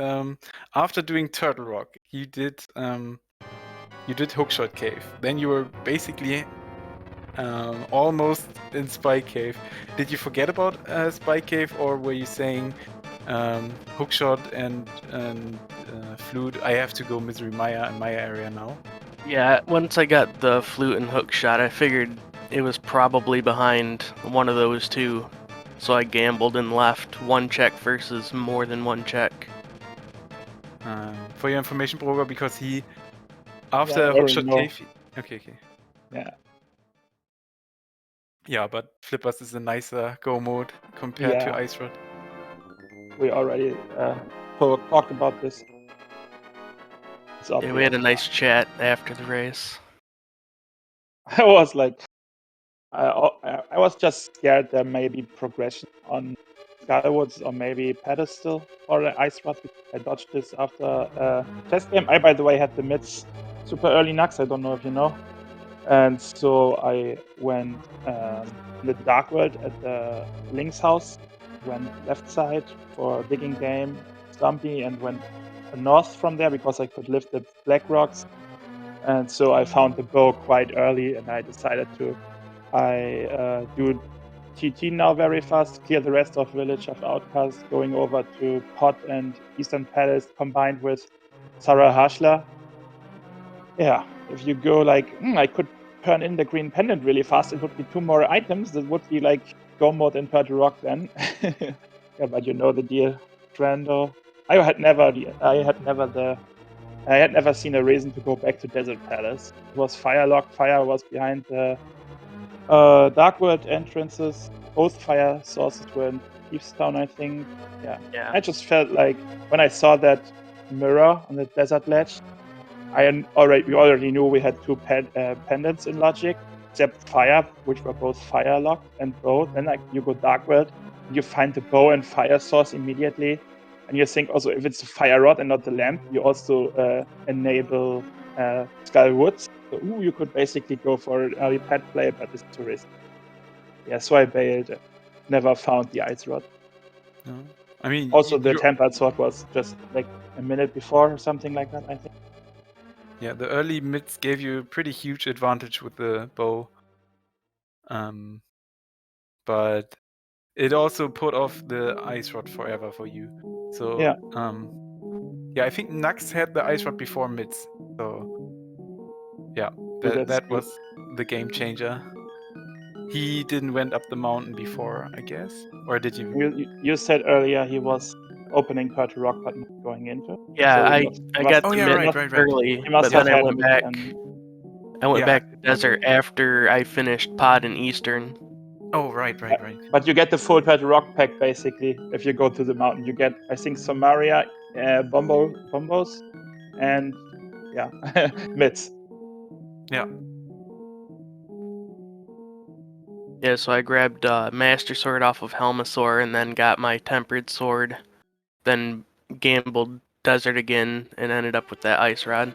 After doing Turtle Rock, you did Hookshot Cave. Then you were basically almost in Spy Cave. Did you forget about Spy Cave, or were you saying Hookshot and Flute, I have to go Misery Maya in my area now? Yeah, once I got the flute and hook shot, I figured it was probably behind one of those two. So I gambled and left one check versus more than one check. For your information, br0g0r, because he, after Hookshot Cave... Okay. Yeah. Yeah, but Flippers is a nicer go mode compared to Ice Rod. We already talked about this. Yeah, we had a nice chat after the race. I was like, I was just scared there may be progression on Skywoods or maybe Pedestal or the Ice Rod. I dodged this after test game. I, by the way, had the mids super early Knucks. I don't know if you know. And so I went in the Dark World at the Link's house, went left side for digging game, Stumpy, and went north from there because I could lift the Black Rocks. And so I found the bow quite early, and I decided to do TT now very fast, clear the rest of Village of Outcasts, going over to Pot and Eastern Palace combined with Sarah Hashla. Yeah, if you go like, I could turn in the green pendant really fast, it would be 2 more items. That would be like go mode in Turtle Rock then. Yeah, but you know the deal, Trando. I had never seen a reason to go back to Desert Palace. It was fire locked. Fire was behind the Dark World entrances. Both fire sources were in Thievestown, I think. Yeah. I just felt like when I saw that mirror on the desert ledge, we already knew we had 2 pendants in Logic, except fire, which were both fire locked and bow. Then you go Dark World, you find the bow and fire source immediately, and you think also if it's a fire rod and not the lamp, you also enable Skullwoods. So you could basically go for an early pet play, but it's too risky. Yeah, so I bailed. Never found the Ice Rod. No. I mean, also the Tempered Sword was just like a minute before or something like that, I think. Yeah, the early mids gave you a pretty huge advantage with the bow. But it also put off the Ice Rod forever for you. So, I think Knucks had the Ice Rod before mids. So, yeah, that was the game changer. He didn't went up the mountain before, I guess? Or did you? You said earlier he was opening Turtle Rock but not going into. Yeah, so I got to mid early, but then I went back. I went back to Desert after I finished Pod in Eastern. Oh, right. But you get the full Turtle Rock pack, basically, if you go to the mountain. You get, I think, Samaria, Bombos, and, mids. Yeah. Yeah, so I grabbed Master Sword off of Helmasaur and then got my Tempered Sword. Then gambled Desert again and ended up with that Ice Rod.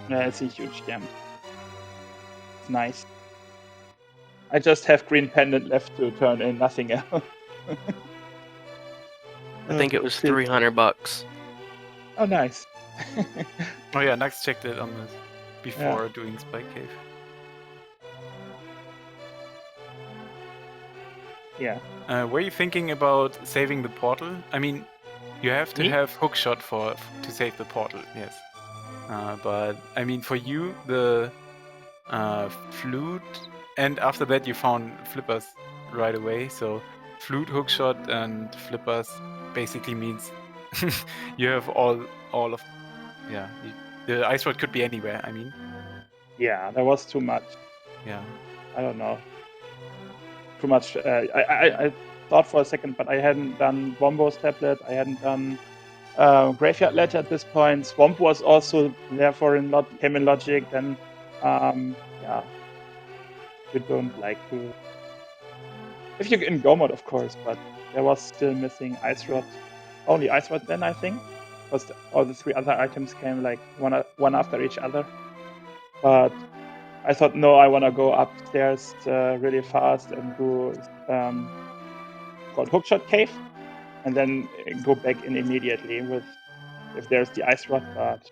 Yeah, it's a huge gamble. It's nice. I just have green pendant left to turn in, nothing else. I think it was $300. Oh, nice. Oh yeah, Knucks checked it on this before doing Spike Cave. Yeah. Were you thinking about saving the portal? I mean, you have to have Hookshot to save the portal, yes. But I mean, for you, the Flute, and after that you found Flippers right away. So Flute, Hookshot, and Flippers basically means you have all of the ice rod could be anywhere. I mean, Yeah, there was too much. yeah. I don't know. Too much. I thought for a second, but I hadn't done Wombo's tablet. I hadn't done Graveyard Ledger at this point. Swamp was also therefore came in logic. Then, yeah, we don't like to. If you're in Go mode, of course, but there was still missing Ice Rod. Only Ice Rod then, I think, because all the 3 other items came like one after each other. But I thought, no, I want to go upstairs really fast and do called Hookshot Cave, and then go back in immediately if there's the Ice Rod. But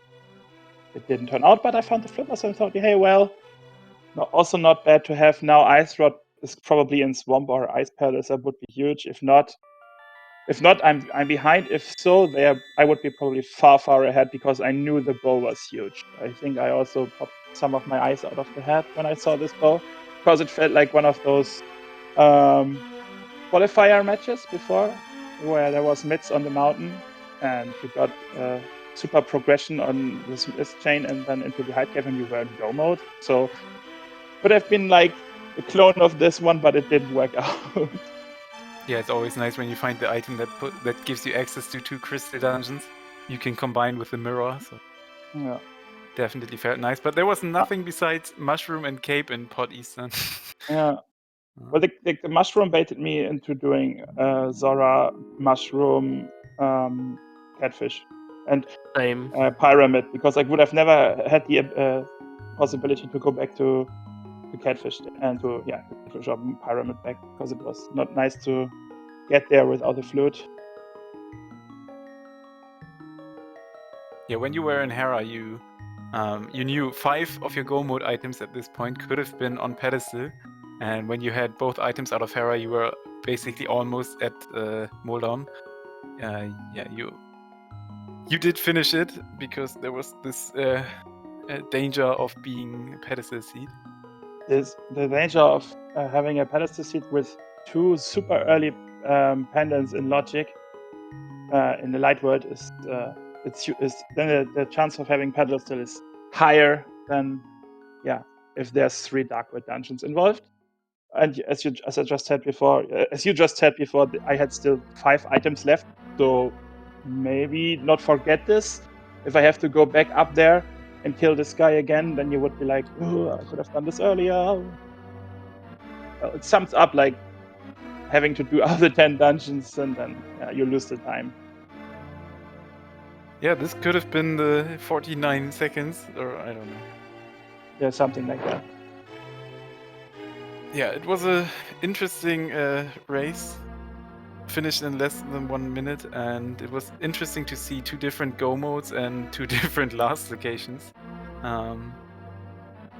it didn't turn out. But I found the flipper, so I thought, hey, well, also not bad to have now. Ice Rod is probably in Swamp or Ice Palace. That would be huge. If not, I'm behind. If so, I would be probably far ahead because I knew the bow was huge. I think I also popped some of my eyes out of the head when I saw this bow because it felt like one of those qualifier matches before where there was mids on the mountain and you got super progression on this chain and then into the hide cave and you were in Go mode. So would have been like a clone of this one, but it didn't work out. Yeah, it's always nice when you find the item that gives you access to 2 crystal dungeons. You can combine with the mirror, so Yeah. definitely felt nice. But there was nothing besides mushroom and cape in Port Eastern. Yeah. Well, the mushroom baited me into doing Zora, mushroom, catfish, and Same. pyramid because I would have never had the possibility to go back to catfish and to catfish or pyramid back because it was not nice to get there without a flute. Yeah, when you were in Hera, you knew 5 of your Go mode items at this point could have been on pedestal, and when you had both items out of Hera, you were basically almost at Moldon. Yeah, you did finish it because there was this danger of being pedestal seat. The danger of having a pedestal seat with 2 super early pendants in logic in the light world is then the chance of having pedestal is higher than if there's 3 dark world dungeons involved. And as you just said before, I had still 5 items left, so maybe not forget this. If I have to go back up there and kill this guy again, then you would be like, oh, I could have done this earlier. Well, it sums up like having to do other 10 dungeons and then you lose the time. Yeah, this could have been the 49 seconds, or I don't know. Yeah, something like that. Yeah, it was a interesting race. Finished in less than 1 minute, and it was interesting to see 2 different Go modes and 2 different last locations.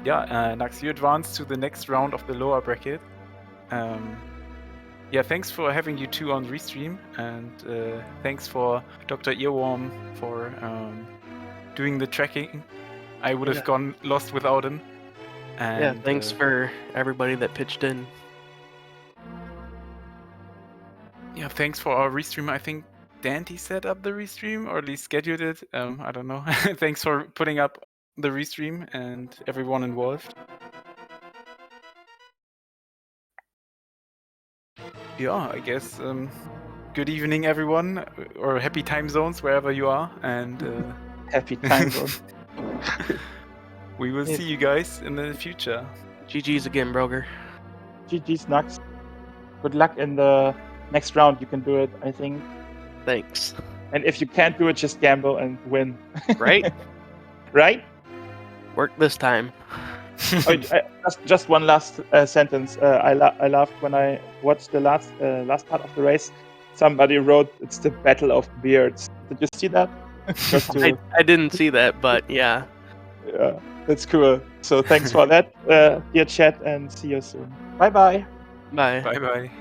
Knucks, you advanced to the next round of the lower bracket. Thanks for having you 2 on Restream, and thanks for Dr. Earworm for doing the tracking. I would have gone lost without him. And, thanks for everybody that pitched in. Yeah, thanks for our Restream. I think Dante set up the Restream, or at least scheduled it. I don't know. Thanks for putting up the Restream and everyone involved. Yeah, I guess good evening, everyone, or happy time zones wherever you are, and happy time zones. We will see you guys in the future. GG's again, Broger. GG's, Knucks. Good luck in the next round. You can do it, I think. Thanks. And if you can't do it, just gamble and win. Right? Right? Work this time. Just one last sentence. I laughed when I watched the last part of the race. Somebody wrote, "It's the battle of beards." Did you see that? I didn't see that, but yeah. Yeah, that's cool. So thanks for that, dear chat, and see you soon. Bye-bye. Bye. Bye-bye.